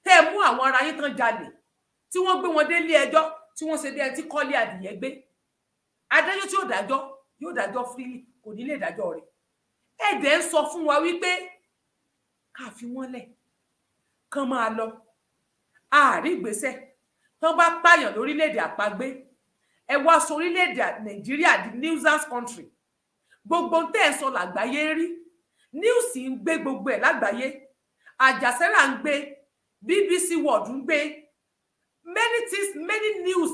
[SPEAKER 1] tẹ́ mú àwọn ará yín tán jalè tí wọ́n gbé wọn dé ilé ẹjọ́ tí wọ́n ṣe bí ẹni tí kọ́lé adìyẹ gbé. Adájọ́ tí yóò dájọ́ freely kò ní lè dájọ́ rẹ̀. Ẹ̀dẹ̀ ń sọ fún wa wípé ká fi wọ́n lẹ̀ kán máa lọ. Àárí ìgbésẹ̀ tán bá pààyàn lórílẹ̀-èdè àpagbé ẹ wá sọ orílẹ̀-èdè Nàìjíríà di nuisance country. Gbogbo tẹ́ ń sọ làgbáyé rí. News ń gbé gbogbo ẹ̀ lágbàáyé. Àjàsẹ́rà ń gbé BBC World ń gbé many news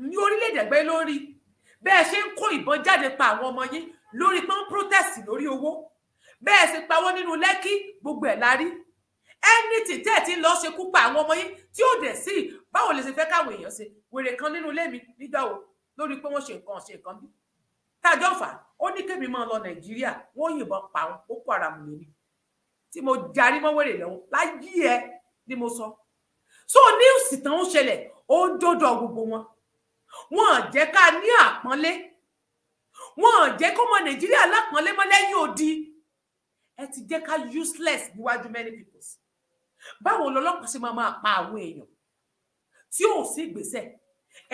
[SPEAKER 1] ní orílẹ̀-èdè àgbáyé lórí bẹ́ẹ̀ ṣe ń kó ìbọn jáde pa àwọn ọmọ yín lórí pé wọ́n protest lórí owó bẹ́ẹ̀ ṣe pa wọ́n nínú Lẹ́kì gbogbo ẹ̀ lárí. Anything tẹ́ ẹ̀ ti lọ ṣekú pa àwọn ọmọ yín tí ó dẹ̀ sí báwo lè ṣe fẹ́ káwọn èèyàn ṣe wèrè kan nínú ilé mi nígbà wo lórí pé wọ́n ṣe nǹkan bí. Tájọ́ fà ó ní kémi máa lọ Nàìjíríà wọ́n yìnbọn pa àwọn Boko Haram lórí tí mo jarí mọ́ wèrè lọ́wọ́ láyé ẹ ni mo sọ. So news tán ń ṣẹlẹ̀ ó ń dọ́dọ̀ gbogbo wọn. Wọ́n jẹ́ ká ní àpọ́nlé. Wọ́n jẹ́ kó mọ Nàìjíríà lápọ́nlé mọ́ lẹ́yìn odi. Ẹ ti jẹ́ ká useless níwájú many people. Báwo lọ́lọ́pàá ṣe máa pa àwọn èèyàn tí ò sí ìgbésẹ̀.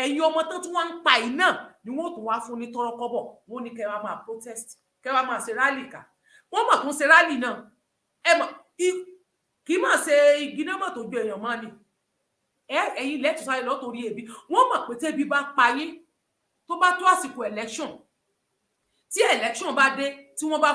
[SPEAKER 1] Ẹ̀yin ọmọ tán tí wọ́n ń pa iná ni wọ́n tún wá fún ní tọ́rọ́kọ́bọ̀. Wọ́n ní kẹ́ wá máa protest kẹ́ wá máa ṣe rally ká. Wọ́n mọ̀ tún ṣe rally náà. Ẹ mọ̀ kì í máa ṣe igi náà mọ̀ tó ju èèyàn máa ní. Ẹ̀yin lẹ́tù sáré lọ torí ebi. Wọ́n mọ̀ pé tẹ́bi bá pa yín tó bá tó àsìkò election tí election bá dé tí wọ́n bá